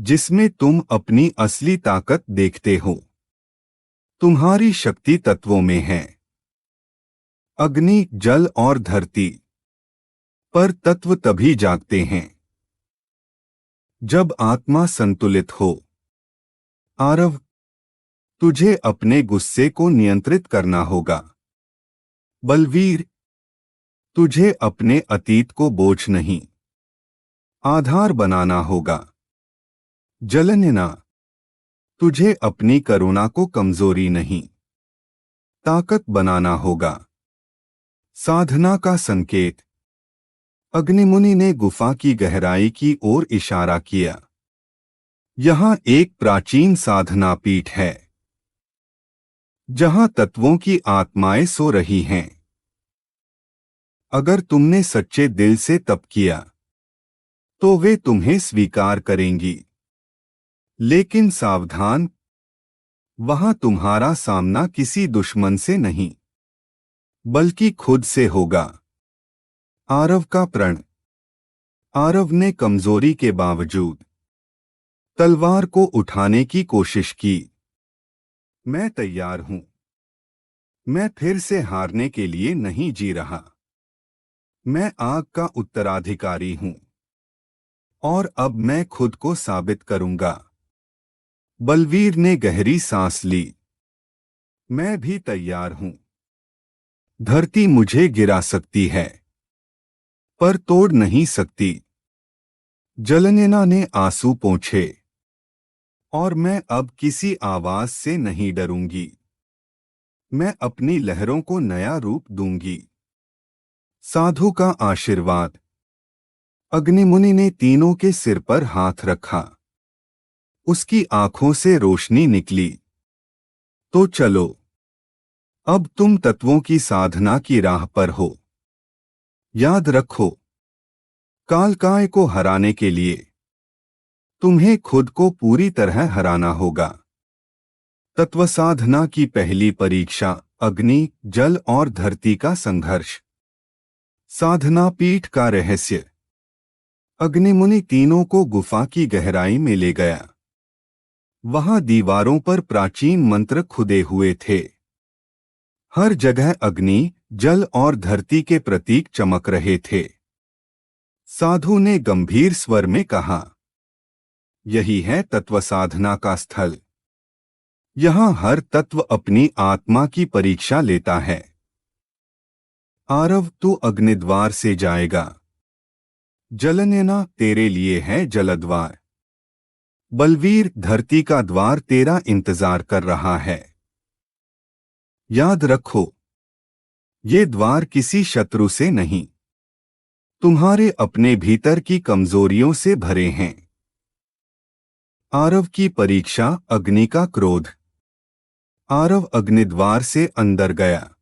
जिसमें तुम अपनी असली ताकत देखते हो। तुम्हारी शक्ति तत्वों में है, अग्नि, जल और धरती। पर तत्व तभी जागते हैं जब आत्मा संतुलित हो। आरव, तुझे अपने गुस्से को नियंत्रित करना होगा। बलवीर, तुझे अपने अतीत को बोझ नहीं, आधार बनाना होगा। जलनेना, तुझे अपनी करुणा को कमजोरी नहीं, ताकत बनाना होगा। साधना का संकेत। अग्निमुनि ने गुफा की गहराई की ओर इशारा किया। यहाँ एक प्राचीन साधना पीठ है, जहाँ तत्वों की आत्माएं सो रही हैं। अगर तुमने सच्चे दिल से तप किया, तो वे तुम्हें स्वीकार करेंगी। लेकिन सावधान, वहां तुम्हारा सामना किसी दुश्मन से नहीं, बल्कि खुद से होगा। आरव का प्रण। आरव ने कमजोरी के बावजूद तलवार को उठाने की कोशिश की। मैं तैयार हूं। मैं फिर से हारने के लिए नहीं जी रहा। मैं आग का उत्तराधिकारी हूं, और अब मैं खुद को साबित करूंगा। बलवीर ने गहरी सांस ली। मैं भी तैयार हूं। धरती मुझे गिरा सकती है, पर तोड़ नहीं सकती। जलनेना ने आंसू पोंछे। और मैं अब किसी आवाज से नहीं डरूंगी। मैं अपनी लहरों को नया रूप दूंगी। साधु का आशीर्वाद। अग्निमुनि ने तीनों के सिर पर हाथ रखा। उसकी आंखों से रोशनी निकली। तो चलो, अब तुम तत्वों की साधना की राह पर हो। याद रखो, कालकाय को हराने के लिए तुम्हें खुद को पूरी तरह हराना होगा। तत्व साधना की पहली परीक्षा, अग्नि, जल और धरती का संघर्ष। साधना पीठ का रहस्य। अग्निमुनि तीनों को गुफा की गहराई में ले गया। वहां दीवारों पर प्राचीन मंत्र खुदे हुए थे। हर जगह अग्नि, जल और धरती के प्रतीक चमक रहे थे। साधु ने गंभीर स्वर में कहा, यही है तत्व साधना का स्थल। यहाँ हर तत्व अपनी आत्मा की परीक्षा लेता है। आरव, तू अग्निद्वार से जाएगा। जलनेना, तेरे लिए है जलद्वार। बलवीर, धरती का द्वार तेरा इंतजार कर रहा है। याद रखो, ये द्वार किसी शत्रु से नहीं, तुम्हारे अपने भीतर की कमजोरियों से भरे हैं। आरव की परीक्षा, अग्नि का क्रोध। आरव अग्निद्वार से अंदर गया।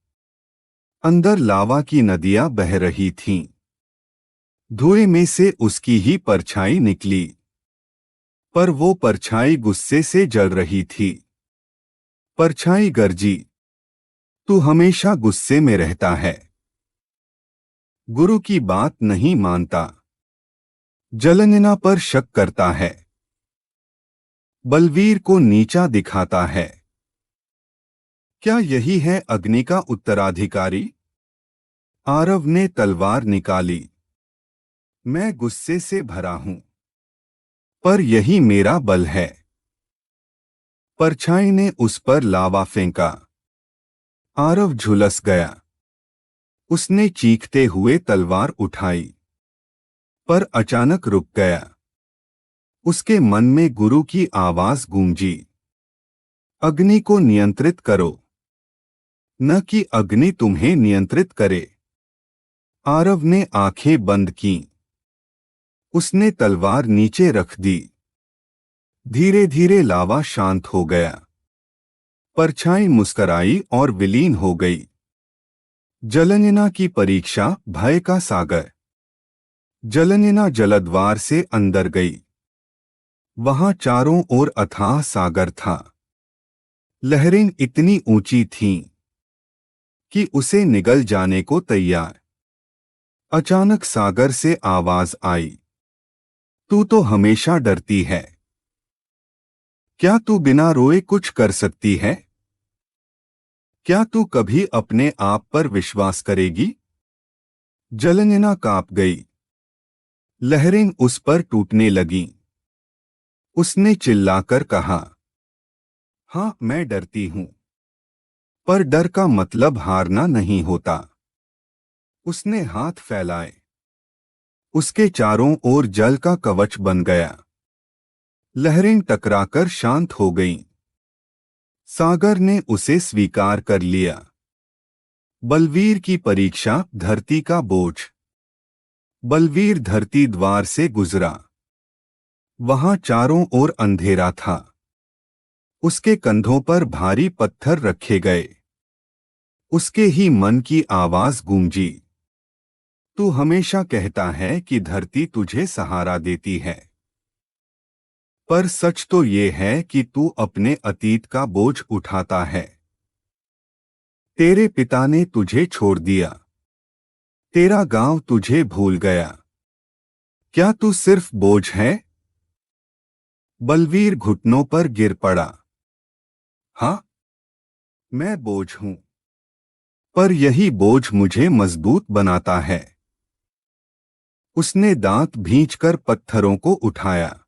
अंदर लावा की नदियां बह रही थीं। धुएं में से उसकी ही परछाई निकली, पर वो परछाई गुस्से से जल रही थी। परछाई गरजी, तू हमेशा गुस्से में रहता है, गुरु की बात नहीं मानता, जलनिना पर शक करता है, बलवीर को नीचा दिखाता है। क्या यही है अग्नि का उत्तराधिकारी? आरव ने तलवार निकाली। मैं गुस्से से भरा हूं, पर यही मेरा बल है। परछाई ने उस पर लावा फेंका। आरव झुलस गया। उसने चीखते हुए तलवार उठाई, पर अचानक रुक गया। उसके मन में गुरु की आवाज गूंजी, अग्नि को नियंत्रित करो, न कि अग्नि तुम्हें नियंत्रित करे। आरव ने आंखें बंद कीं। उसने तलवार नीचे रख दी। धीरे धीरे लावा शांत हो गया। परछाई मुस्कराई और विलीन हो गई। जलनिना की परीक्षा, भय का सागर। जलनिना जलद्वार से अंदर गई। वहां चारों ओर अथाह सागर था। लहरें इतनी ऊंची थीं कि उसे निगल जाने को तैयार। अचानक सागर से आवाज आई, तू तो हमेशा डरती है, क्या तू बिना रोए कुछ कर सकती है? क्या तू कभी अपने आप पर विश्वास करेगी? जलनिना कांप गई। लहरें उस पर टूटने लगीं। उसने चिल्लाकर कहा, हाँ, मैं डरती हूं, पर डर का मतलब हारना नहीं होता। उसने हाथ फैलाए। उसके चारों ओर जल का कवच बन गया। लहरें टकराकर शांत हो गईं। सागर ने उसे स्वीकार कर लिया। बलवीर की परीक्षा, धरती का बोझ। बलवीर धरती द्वार से गुजरा। वहां चारों ओर अंधेरा था। उसके कंधों पर भारी पत्थर रखे गए। उसके ही मन की आवाज गूंजी, तू हमेशा कहता है कि धरती तुझे सहारा देती है, पर सच तो ये है कि तू अपने अतीत का बोझ उठाता है। तेरे पिता ने तुझे छोड़ दिया। तेरा गांव तुझे भूल गया। क्या तू सिर्फ बोझ है? बलवीर घुटनों पर गिर पड़ा। हाँ, मैं बोझ हूं, पर यही बोझ मुझे मजबूत बनाता है। उसने दांत भींचकर पत्थरों को उठाया।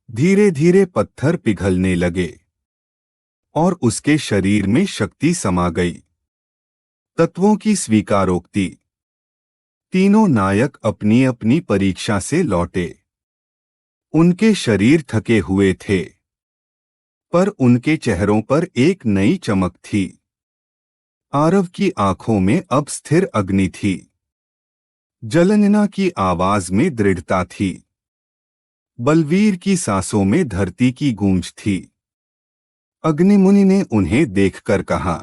धीरे धीरे पत्थर पिघलने लगे और उसके शरीर में शक्ति समा गई। तत्वों की स्वीकारोक्ति। तीनों नायक अपनी अपनी परीक्षा से लौटे। उनके शरीर थके हुए थे, पर उनके चेहरों पर एक नई चमक थी। आरव की आंखों में अब स्थिर अग्नि थी। जलनिना की आवाज में दृढ़ता थी। बलवीर की सांसों में धरती की गूंज थी। अग्निमुनि ने उन्हें देखकर कहा,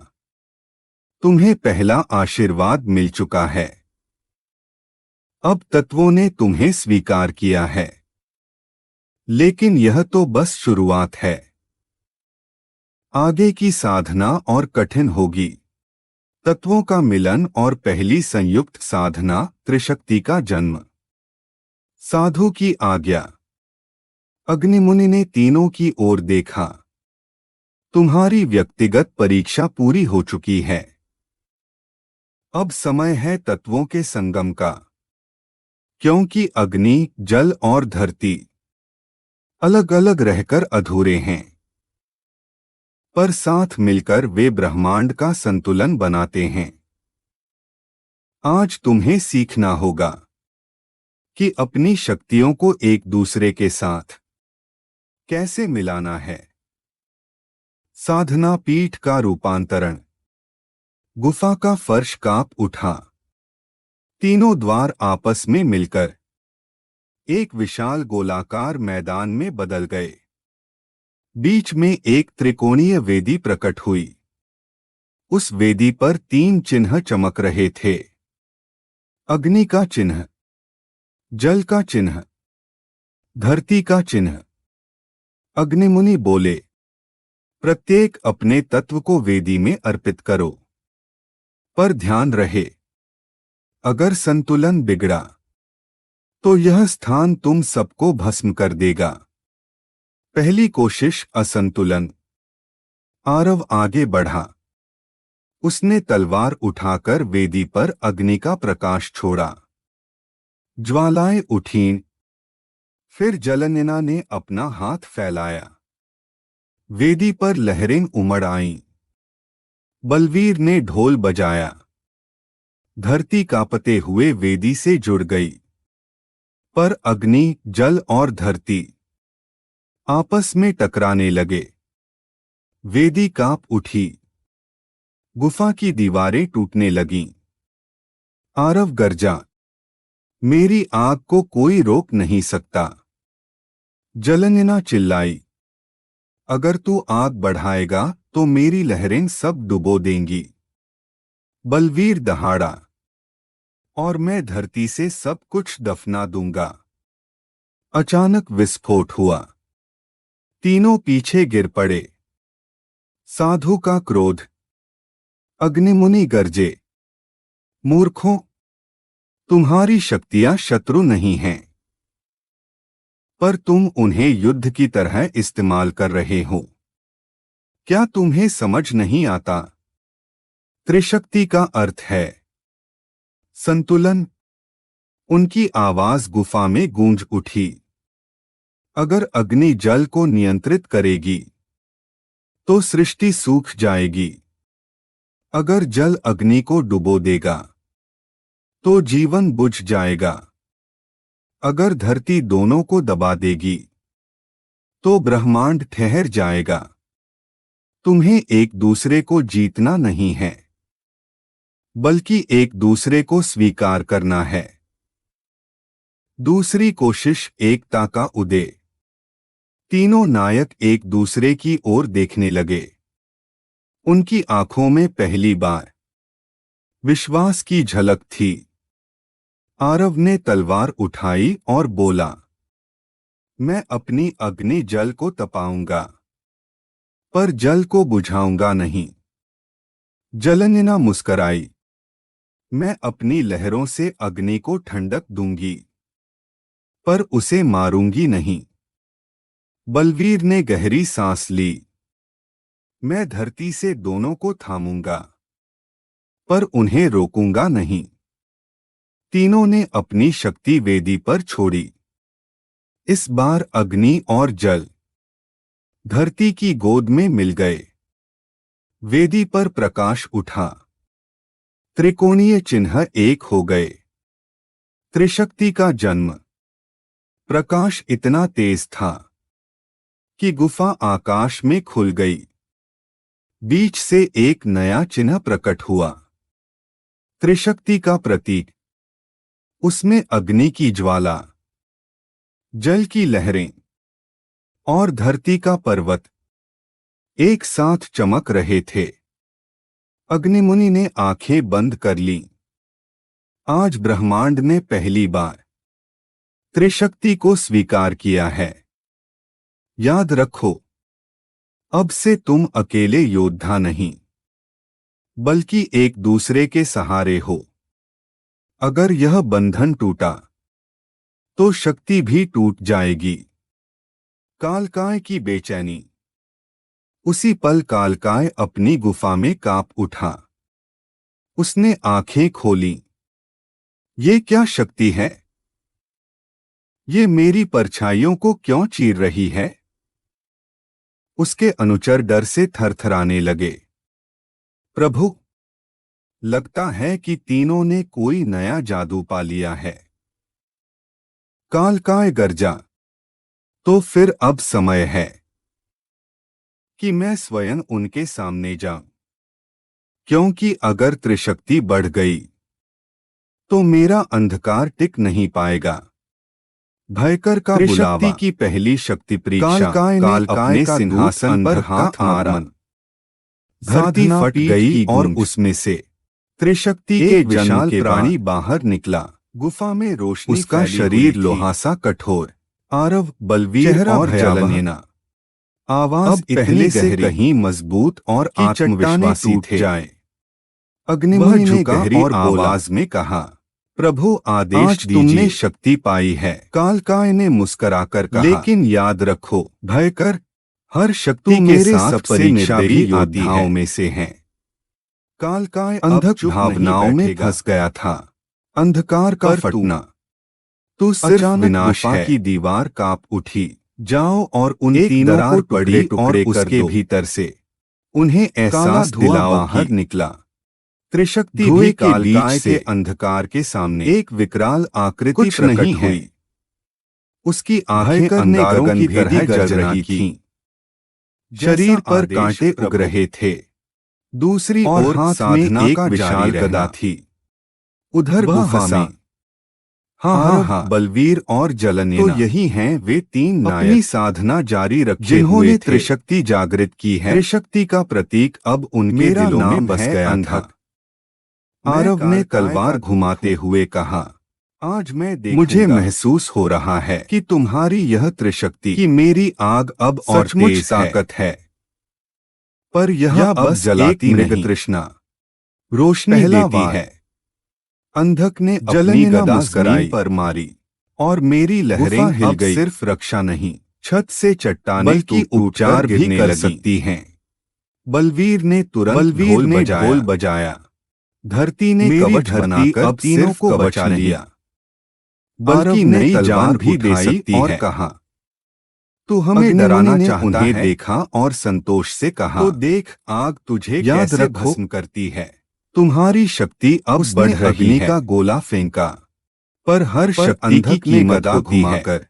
तुम्हें पहला आशीर्वाद मिल चुका है। अब तत्वों ने तुम्हें स्वीकार किया है। लेकिन यह तो बस शुरुआत है। आगे की साधना और कठिन होगी। तत्वों का मिलन और पहली संयुक्त साधना, त्रिशक्ति का जन्म। साधु की आज्ञा। अग्निमुनि ने तीनों की ओर देखा। तुम्हारी व्यक्तिगत परीक्षा पूरी हो चुकी है। अब समय है तत्वों के संगम का। क्योंकि अग्नि, जल और धरती अलग अलग रहकर अधूरे हैं, पर साथ मिलकर वे ब्रह्मांड का संतुलन बनाते हैं। आज तुम्हें सीखना होगा कि अपनी शक्तियों को एक दूसरे के साथ कैसे मिलाना है। साधना पीठ का रूपांतरण। गुफा का फर्श कांप उठा। तीनों द्वार आपस में मिलकर एक विशाल गोलाकार मैदान में बदल गए। बीच में एक त्रिकोणीय वेदी प्रकट हुई। उस वेदी पर 3 चिन्ह चमक रहे थे। अग्नि का चिन्ह, जल का चिन्ह, धरती का चिन्ह। अग्निमुनि बोले, प्रत्येक अपने तत्व को वेदी में अर्पित करो। पर ध्यान रहे, अगर संतुलन बिगड़ा तो यह स्थान तुम सबको भस्म कर देगा। पहली कोशिश असंतुलन। आरव आगे बढ़ा। उसने तलवार उठाकर वेदी पर अग्नि का प्रकाश छोड़ा। ज्वालाएं उठीं। फिर जलनेना ने अपना हाथ फैलाया। वेदी पर लहरें उमड़ आईं। बलवीर ने ढोल बजाया। धरती कांपते हुए वेदी से जुड़ गई। पर अग्नि, जल और धरती आपस में टकराने लगे। वेदी कांप उठी। गुफा की दीवारें टूटने लगीं। आरव गर्जा, मेरी आग को कोई रोक नहीं सकता। जलनेना चिल्लाई, अगर तू आग बढ़ाएगा तो मेरी लहरें सब डुबो देंगी। बलवीर दहाड़ा, और मैं धरती से सब कुछ दफना दूंगा। अचानक विस्फोट हुआ। तीनों पीछे गिर पड़े। साधु का क्रोध। अग्निमुनि गरजे, मूर्खों, तुम्हारी शक्तियां शत्रु नहीं हैं, पर तुम उन्हें युद्ध की तरह इस्तेमाल कर रहे हो। क्या तुम्हें समझ नहीं आता? त्रिशक्ति का अर्थ है संतुलन। उनकी आवाज गुफा में गूंज उठी। अगर अग्नि जल को नियंत्रित करेगी तो सृष्टि सूख जाएगी। अगर जल अग्नि को डुबो देगा तो जीवन बुझ जाएगा। अगर धरती दोनों को दबा देगी तो ब्रह्मांड ठहर जाएगा। तुम्हें एक दूसरे को जीतना नहीं है, बल्कि एक दूसरे को स्वीकार करना है। दूसरी कोशिश एकता का उदय। तीनों नायक एक दूसरे की ओर देखने लगे। उनकी आंखों में पहली बार विश्वास की झलक थी। आरव ने तलवार उठाई और बोला, मैं अपनी अग्नि जल को तपाऊंगा, पर जल को बुझाऊंगा नहीं। जलनेना मुस्कराई, मैं अपनी लहरों से अग्नि को ठंडक दूंगी, पर उसे मारूंगी नहीं। बलवीर ने गहरी सांस ली, मैं धरती से दोनों को थामूंगा, पर उन्हें रोकूंगा नहीं। तीनों ने अपनी शक्ति वेदी पर छोड़ी। इस बार अग्नि और जल धरती की गोद में मिल गए। वेदी पर प्रकाश उठा। त्रिकोणीय चिन्ह एक हो गए। त्रिशक्ति का जन्म। प्रकाश इतना तेज था कि गुफा आकाश में खुल गई। बीच से एक नया चिन्ह प्रकट हुआ। त्रिशक्ति का प्रतीक। उसमें अग्नि की ज्वाला, जल की लहरें और धरती का पर्वत एक साथ चमक रहे थे। अग्निमुनि ने आंखें बंद कर लीं। आज ब्रह्मांड ने पहली बार त्रिशक्ति को स्वीकार किया है। याद रखो, अब से तुम अकेले योद्धा नहीं, बल्कि एक दूसरे के सहारे हो। अगर यह बंधन टूटा तो शक्ति भी टूट जाएगी। कालकाय की बेचैनी। उसी पल कालकाय अपनी गुफा में कांप उठा। उसने आंखें खोलीं। ये क्या शक्ति है? ये मेरी परछाइयों को क्यों चीर रही है? उसके अनुचर डर से थरथराने लगे। प्रभु, लगता है कि तीनों ने कोई नया जादू पा लिया है। कालकाय गर्जा, तो फिर अब समय है कि मैं स्वयं उनके सामने जाऊं, क्योंकि अगर त्रिशक्ति बढ़ गई तो मेरा अंधकार टिक नहीं पाएगा। भयकर का बुलावा। त्रिशक्ति की पहली शक्ति परीक्षा। कालकाय ने अपने सिंहासन पर हाथ मारा। धरती फट गई और उसमें से त्रिशक्ति के विशाल प्राणी बाहर निकला। गुफा में रोशनी। उसका शरीर लोहा सा कठोर। आरव, बलवीर और जलनेना आवाज अब पहले से कहीं मजबूत और आत्मविश्वासी थे। जाए। अग्निमुनि ने झुका गहरी और आवाज में कहा, प्रभु आदेश आज दीजिए। तुमने शक्ति पाई है। कालकाय ने मुस्कुराकर कहा, लेकिन याद रखो, भय कर, हर शक्ति के मेरे साथ सबसे परीक्षा भी निर्दयी योद्धाओं में में से है। कालकाय अंधक अब भावनाओं में बैठेगा। फंस गया था। अंधकार का पर फटना। तू सिर्फ अचानक विनाश गुफा है। की दीवार कांप उठी। जाओ और उन एक तीनों दरार को टुकड़े टुकड़े और कर उसके दो। भीतर से उन्हें काला एहसास धुआं दिलाओ बाहर कि निकला। त्रिशक्ति धुएं भी के बीच कालकाय से के अंधकार के सामने एक विकराल आकृति कुछ प्रकट नहीं है। हुई। उसकी आंखें भयकर ने अंगारों गगन की भेदी तरह जल गर्जना रही की। थीं। शरीर जैसा पर आदेश कांटे उग प्रभु। रहे थे। दूसरी और ओर हाथ में साधना एक का विशाल विशाल गदा रहना। थी। उधर वह गुफा हंसा। में हाँ, बलवीर और जलनेना तो यही हैं वे तीन नायक, अपनी साधना जारी रखे जिन्होंने हुए थे। त्रिशक्ति जागृत की है। त्रिशक्ति का प्रतीक अब उनके मेरा दिलों में नाम बस है गया था। अंधक। आरव ने कालकाय तलवार का दूत घुमाते हूँ। हुए कहा, आज मैं मुझे देखूंगा महसूस हो रहा है कि तुम्हारी यह त्रिशक्ति कि मेरी आग अब और सचमुच तेज ताकत है। पर यह या अब बस जलाती एक मृग नहीं, तृष्णा रोशनी पहला देती वार। है। अंधक ने अपनी जलनेना गदा मुस्कुराई जमीन पर मारी और मेरी लहरें गुफा हिल अब गई। सिर्फ रक्षा नहीं, छत से चट्टानें बल्कि टूट-टूट उपचार भी गिरने कर लगीं। सकती हैं। बलवीर ने तुरंत ढोल बजाया। धरती ने मेरी कवच धरती बनाकर अब तीनों सिर्फ को कवच बचा नहीं, लिया। बल्कि बल्कि नई नई तलवार जान भी दे उठाई सकती और है। कहा, तू हमें अग्निमुनि डराना ने चाहता उन्हें है। देखा और संतोष से कहा, तो देख आग तुझे याद कैसे रखो, भस्म करती है। तुम्हारी शक्ति अब उसने बढ़ रही अग्नि है। का गोला फेंका, पर हर पर शक्ति की अंधक ने कीमत गदा होती है। घुमाकर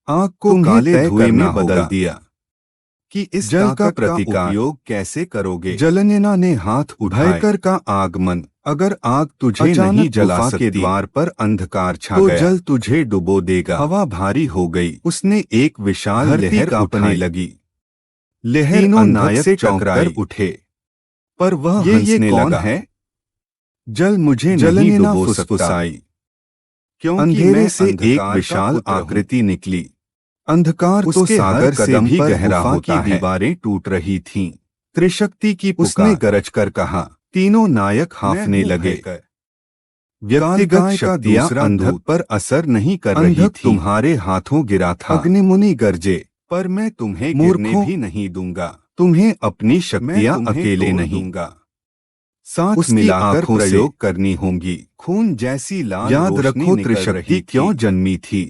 आग को तुम्हें काले तय धुएं करना में बदल होगा दिया कि इस जल का ताकत का प्रतिकार उपयोग कैसे करोगे। जलनेना ने हाथ उठाए। भयकर का आगमन। अगर आग तुझे अचानक नहीं जला गुफा सकती, के द्वार पर अंधकार छा तो गया, जल तुझे डुबो देगा। हवा भारी हो गई। उसने एक विशाल धरती लहर कांपने उठाई। लगी। लहर तीनों अंधक नायक से चौंक टकराकर कर उठे, पर वह ये हंसने कौन लगा। है? जल मुझे नहीं जलनेना डुबो फुसफुसाई, सकता, क्योंकि अंधेरे मैं से अंधकार एक का विशाल पुत्र हूँ। आकृति निकली। अंधकार तो उसके हर सागर से कदम भी पर गहरा गुफा होता की है। दीवारें टूट रही थीं। त्रिशक्ति की उसने गरज कर कहा। तीनों नायक हांफने लगे। व्यक्तिगत शक्तियां अंधक पर असर नहीं कर रही थी। तुम्हारे हाथों गिरा था। अग्निमुनि गरजे, पर मैं तुम्हें गिरने भी नहीं दूंगा। तुम्हें अपनी शक्तियां अकेले नहीं दूंगा, साथ मिलाकर प्रयोग करनी होंगी। खून जैसी लाल याद रोशनी रखो, निकल त्रिशक्ति रही थी। क्यों जन्मी थी?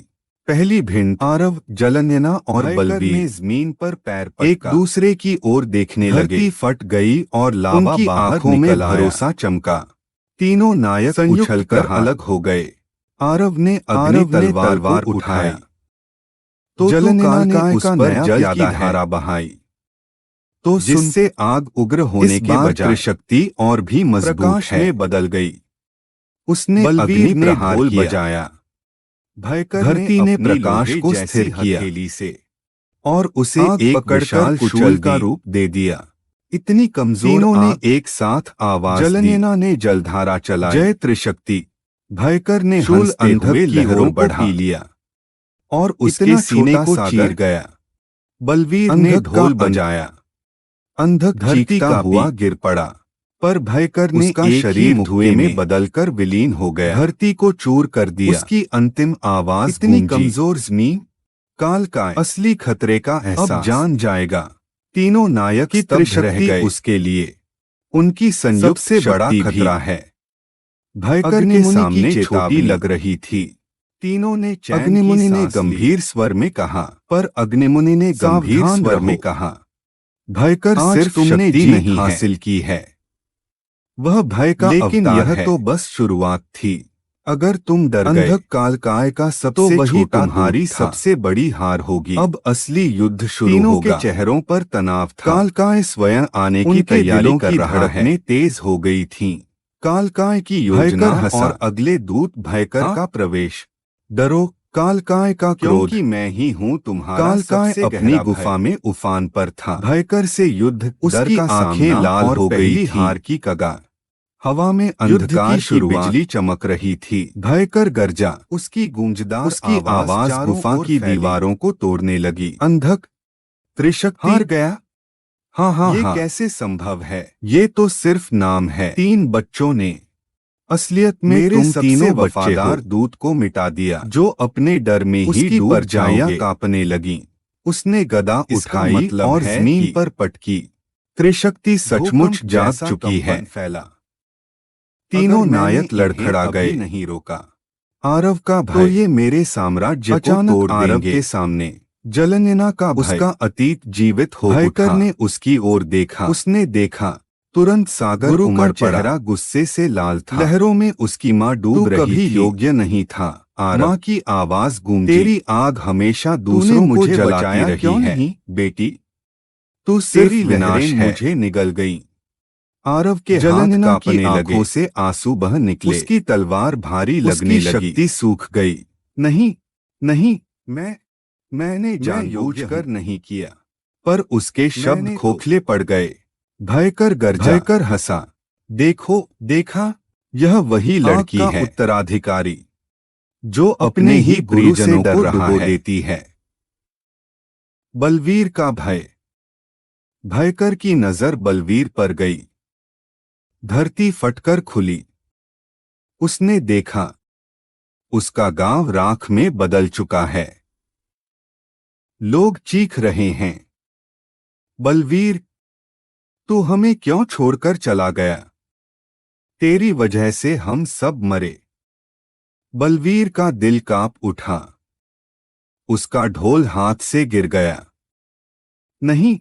पहली भिंड आरव, जलनेना और बलवीर ने जमीन पर पैर पटका। एक दूसरे की ओर देखने लगे। धरती फट गई और लावा उनकी बाहर आंखों में निकल आया। भरोसा चमका। तीनों नायक संयुक्त उछलकर प्रहार। अलग हो गए। आरव ने अपनी तलवार उठाई, तो जलनेना ने उस पर जल की धारा बहाई, तो जिससे आग उग्र होने के बजाय त्रिशक्ति और भी मजबूत प्रकाश में बदल गई। उसने बलवीर ने ढोल बजाया। भयकर धरती ने प्रकाश को स्थिर किया से और उसे एक विशाल शूल का रूप दे दिया। इतनी कमजोर तीनों ने एक साथ आवाज दी। जलनेना ने जलधारा चलाई। जय त्रिशक्ति। भयकर ने शूल अंधक की लहरों को पी लिया और उसके सीने को चीर गया। बलवीर ने ढोल बजाया। अंधक धरती का हुआ गिर पड़ा, पर भयकर ने उसका शरीर धुएं में बदलकर विलीन हो गया। धरती को चूर कर दिया। उसकी अंतिम आवाज इतनी कमजोर जमीन। काल का असली खतरे का एहसास अब जान जाएगा। तीनों नायक की त्रिशक्ति रह गए। उसके लिए उनकी संयुक्त से बड़ा खतरा है। भयकर के सामने छोटी लग रही थी। तीनों ने अग्निमुनि ने गंभीर स्वर में कहा, पर अग्निमुनि ने गंभीर स्वर में कहा, भयकर सिर्फ तुमने जीत नहीं हासिल की है। वह भय का लेकिन यह तो बस शुरुआत थी। अगर तुम डर गए, अंधक कालकाय का सबसे वही तुम्हारी सबसे बड़ी हार होगी। अब असली युद्ध शुरू होगा। तीनों के चेहरों पर तनाव था। कालकाय स्वयं आने की तैयारी कर रहा है। तेज हो गई थीं। कालकाय की योजना और अगले दूत भयकर का प्रवेश। डरो कालकाय का क्रोध, क्योंकि मैं ही हूँ तुम्हारा। कालकाय अपनी गुफा में उफान पर था। भयकर से युद्ध, उसकी आंखें लाल हो गई थीं। हार की कगार। हवा में अंधकार की बिजली चमक रही थी। भयकर गर्जा, उसकी गूंजदार उसकी आवाज गुफा की दीवारों को तोड़ने लगी। अंधक त्रिशक्ति हार गया? हाँ, ये हाँ। कैसे संभव है? ये तो सिर्फ नाम है। 3 बच्चों ने असलियत में मेरे तुम सबसे तीनों वफादार वफादार दूत को मिटा दिया, जो अपने डर में ही उसकी डूब परछाइयां जाओगे। कांपने लगी। उसने गदा उठाई मतलब और है जमीन कि पर पटकी। त्रिशक्ति सचमुच भूकंप जाग जैसा चुकी है। कंपन फैला। तीनों अगर मैंने नायक इन्हें लड़खड़ा अभी गए। नहीं रोका आरव का भय, तो ये मेरे साम्राज्य को अचानक तोड़ आरव देंगे। के सामने जलनेना का भय, उसका अतीत जीवित हो भयकर उठा। ने उसकी ओर देखा। उसने देखा, तुरंत सागर गुरु का उमड़ पड़ा। चेहरा गुस्से से लाल था। लहरों में उसकी माँ डूब तू रही कभी थी। योग्य नहीं था, आरव। माँ की आवाज गूंजी, तेरी आग हमेशा तूने दूसरों को मुझे जलाती बचाया रही क्यों है। नहीं? बेटी, तू तेरी सिर्फ लहरें विनाश है। मुझे निगल गईं। आरव के हाथ जलनेना की कांपने आंखों लगे। से आंसू बह निकले। उसकी तलवार भारी लगने उसकी लगी। शक्ति सूख गई। नहीं, नहीं, मैंने जानबूझकर नहीं किया। पर उसके शब्द मैंने तो खोखले पड़ गए। भयकर गरजा, भयकर हंसा। देखो, देखा, यह वही आग लड़की का है उत्तराधिकारी जो अपने ही गुरु से परिजनों डर को रहा डुबो है। देती है। बलवीर का भय। भयकर की नजर बलवीर पर गई। धरती फटकर खुली। उसने देखा, उसका गांव राख में बदल चुका है। लोग चीख रहे हैं, बलवीर, तू हमें क्यों छोड़कर चला गया? तेरी वजह से हम सब मरे। बलवीर का दिल कांप उठा। उसका ढोल हाथ से गिर गया। नहीं,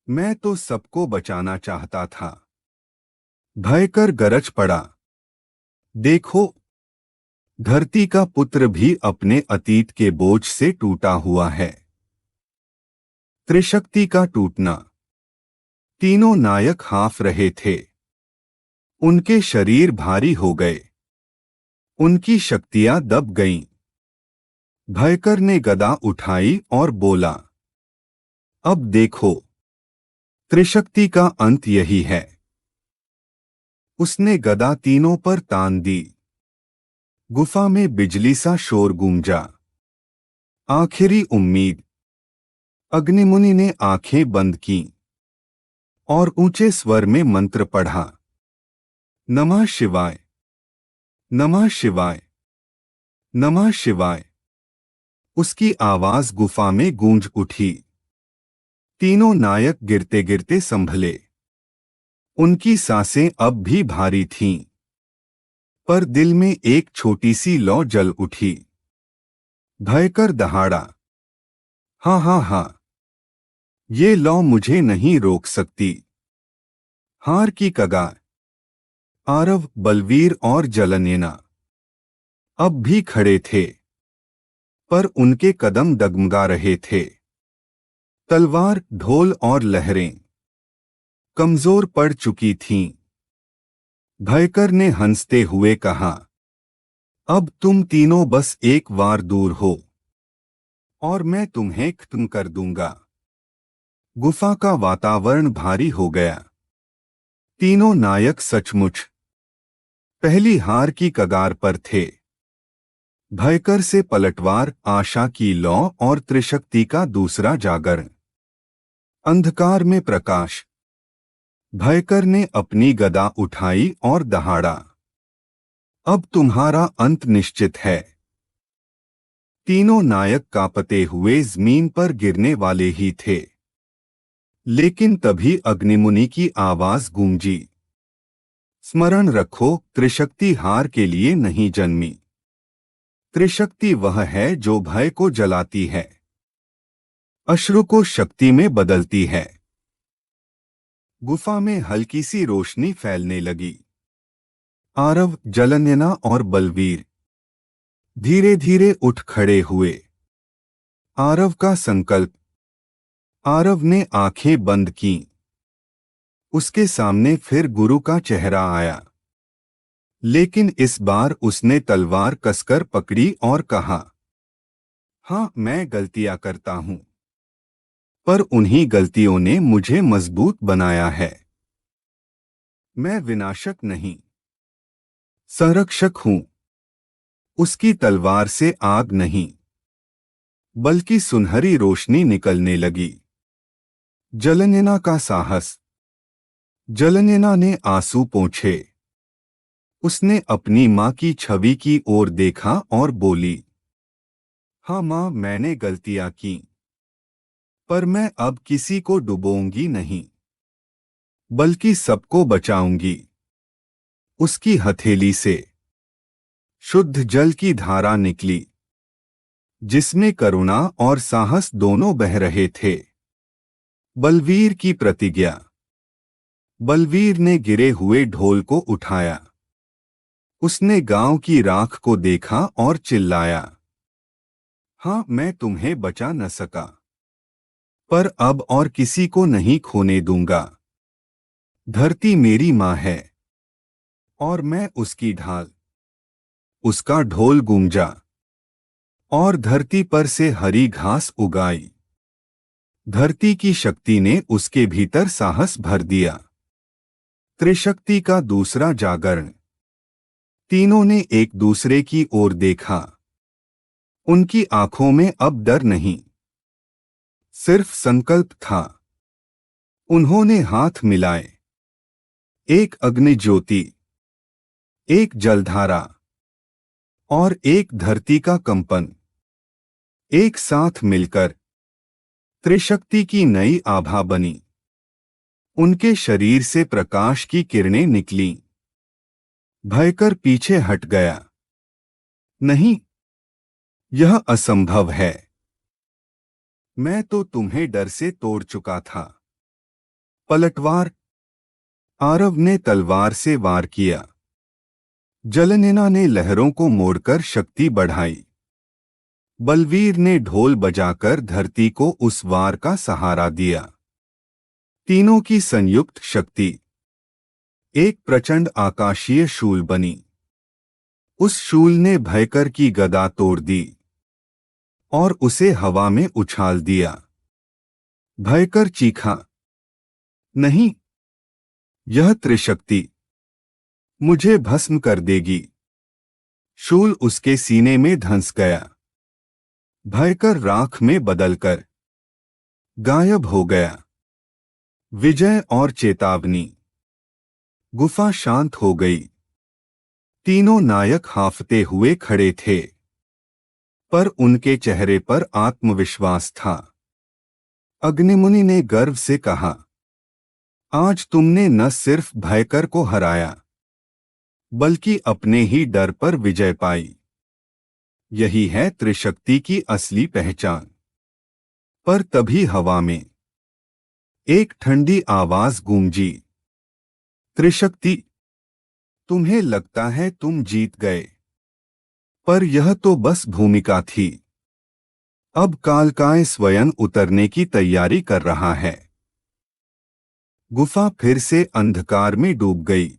मैं तो सबको बचाना चाहता था। भयकर गरज पड़ा, देखो, धरती का पुत्र भी अपने अतीत के बोझ से टूटा हुआ है। त्रिशक्ति का टूटना। तीनों नायक हाँफ रहे थे। उनके शरीर भारी हो गए। उनकी शक्तियां दब गईं। भयकर ने गदा उठाई और बोला, अब देखो, त्रिशक्ति का अंत यही है। उसने गदा तीनों पर तान दी। गुफा में बिजली सा शोर गूंजा। आखिरी उम्मीद। अग्निमुनि ने आंखें बंद कीं और ऊंचे स्वर में मंत्र पढ़ा, नमः शिवाय, नमः शिवाय, नमः शिवाय। उसकी आवाज गुफा में गूंज उठी। तीनों नायक गिरते गिरते संभले। उनकी सांसें अब भी भारी थीं, पर दिल में एक छोटी सी लौ जल उठी। भयकर दहाड़ा, हाँ हाँ हाँ, ये लौ मुझे नहीं रोक सकती। हार की कगार। आरव, बलवीर और जलनेना अब भी खड़े थे, पर उनके कदम डगमगा रहे थे। तलवार, ढोल और लहरें कमजोर पड़ चुकी थीं। भयकर ने हंसते हुए कहा, अब तुम तीनों बस एक वार दूर हो और मैं तुम्हें खत्म कर दूंगा। गुफा का वातावरण भारी हो गया। तीनों नायक सचमुच पहली हार की कगार पर थे। भयकर से पलटवार, आशा की लौ और त्रिशक्ति का दूसरा जागरण। अंधकार में प्रकाश। भयकर ने अपनी गदा उठाई और दहाड़ा, अब तुम्हारा अंत निश्चित है। तीनों नायक कांपते हुए जमीन पर गिरने वाले ही थे, लेकिन तभी अग्निमुनि की आवाज गूंजी, स्मरण रखो, त्रिशक्ति हार के लिए नहीं जन्मी। त्रिशक्ति वह है जो भय को जलाती है, अश्रु को शक्ति में बदलती है। गुफा में हल्की सी रोशनी फैलने लगी। आरव, जलनेना और बलवीर धीरे धीरे उठ खड़े हुए। आरव का संकल्प। आरव ने आंखें बंद कीं। उसके सामने फिर गुरु का चेहरा आया, लेकिन इस बार उसने तलवार कसकर पकड़ी और कहा, हाँ, मैं गलतियां करता हूं, पर उन्हीं गलतियों ने मुझे मजबूत बनाया है। मैं विनाशक नहीं, संरक्षक हूं। उसकी तलवार से आग नहीं, बल्कि सुनहरी रोशनी निकलने लगी। जलनेना का साहस। जलनेना ने आंसू पोंछे। उसने अपनी मां की छवि की ओर देखा और बोली, हाँ मां, मैंने गलतियां की, पर मैं अब किसी को डुबोऊंगी नहीं, बल्कि सबको बचाऊंगी। उसकी हथेली से शुद्ध जल की धारा निकली, जिसमें करुणा और साहस दोनों बह रहे थे। बलवीर की प्रतिज्ञा। बलवीर ने गिरे हुए ढोल को उठाया। उसने गांव की राख को देखा और चिल्लाया, हाँ, मैं तुम्हें बचा न सका, पर अब और किसी को नहीं खोने दूंगा। धरती मेरी मां है और मैं उसकी ढाल। उसका ढोल गूंजा और धरती पर से हरी घास उगाई। धरती की शक्ति ने उसके भीतर साहस भर दिया। त्रिशक्ति का दूसरा जागरण। तीनों ने एक दूसरे की ओर देखा। उनकी आंखों में अब डर नहीं, सिर्फ संकल्प था। उन्होंने हाथ मिलाए। एक अग्नि ज्योति, एक जलधारा और एक धरती का कंपन एक साथ मिलकर त्रिशक्ति की नई आभा बनी। उनके शरीर से प्रकाश की किरणें निकलीं। भयकर पीछे हट गया। नहीं, यह असंभव है। मैं तो तुम्हें डर से तोड़ चुका था। पलटवार। आरव ने तलवार से वार किया। जलनेना ने लहरों को मोड़कर शक्ति बढ़ाई। बलवीर ने ढोल बजाकर धरती को उस वार का सहारा दिया। तीनों की संयुक्त शक्ति एक प्रचंड आकाशीय शूल बनी। उस शूल ने भयकर की गदा तोड़ दी और उसे हवा में उछाल दिया। भयकर चीखा, नहीं, यह त्रिशक्ति मुझे भस्म कर देगी। शूल उसके सीने में धंस गया। भयकर राख में बदलकर गायब हो गया। विजय और चेतावनी। गुफा शांत हो गई। तीनों नायक हांफते हुए खड़े थे, पर उनके चेहरे पर आत्मविश्वास था। अग्निमुनि ने गर्व से कहा, आज तुमने न सिर्फ भयकर को हराया, बल्कि अपने ही डर पर विजय पाई। यही है त्रिशक्ति की असली पहचान। पर तभी हवा में एक ठंडी आवाज गूंजी, त्रिशक्ति, तुम्हें लगता है तुम जीत गए, पर यह तो बस भूमिका थी। अब कालकाय स्वयं उतरने की तैयारी कर रहा है। गुफा फिर से अंधकार में डूब गई।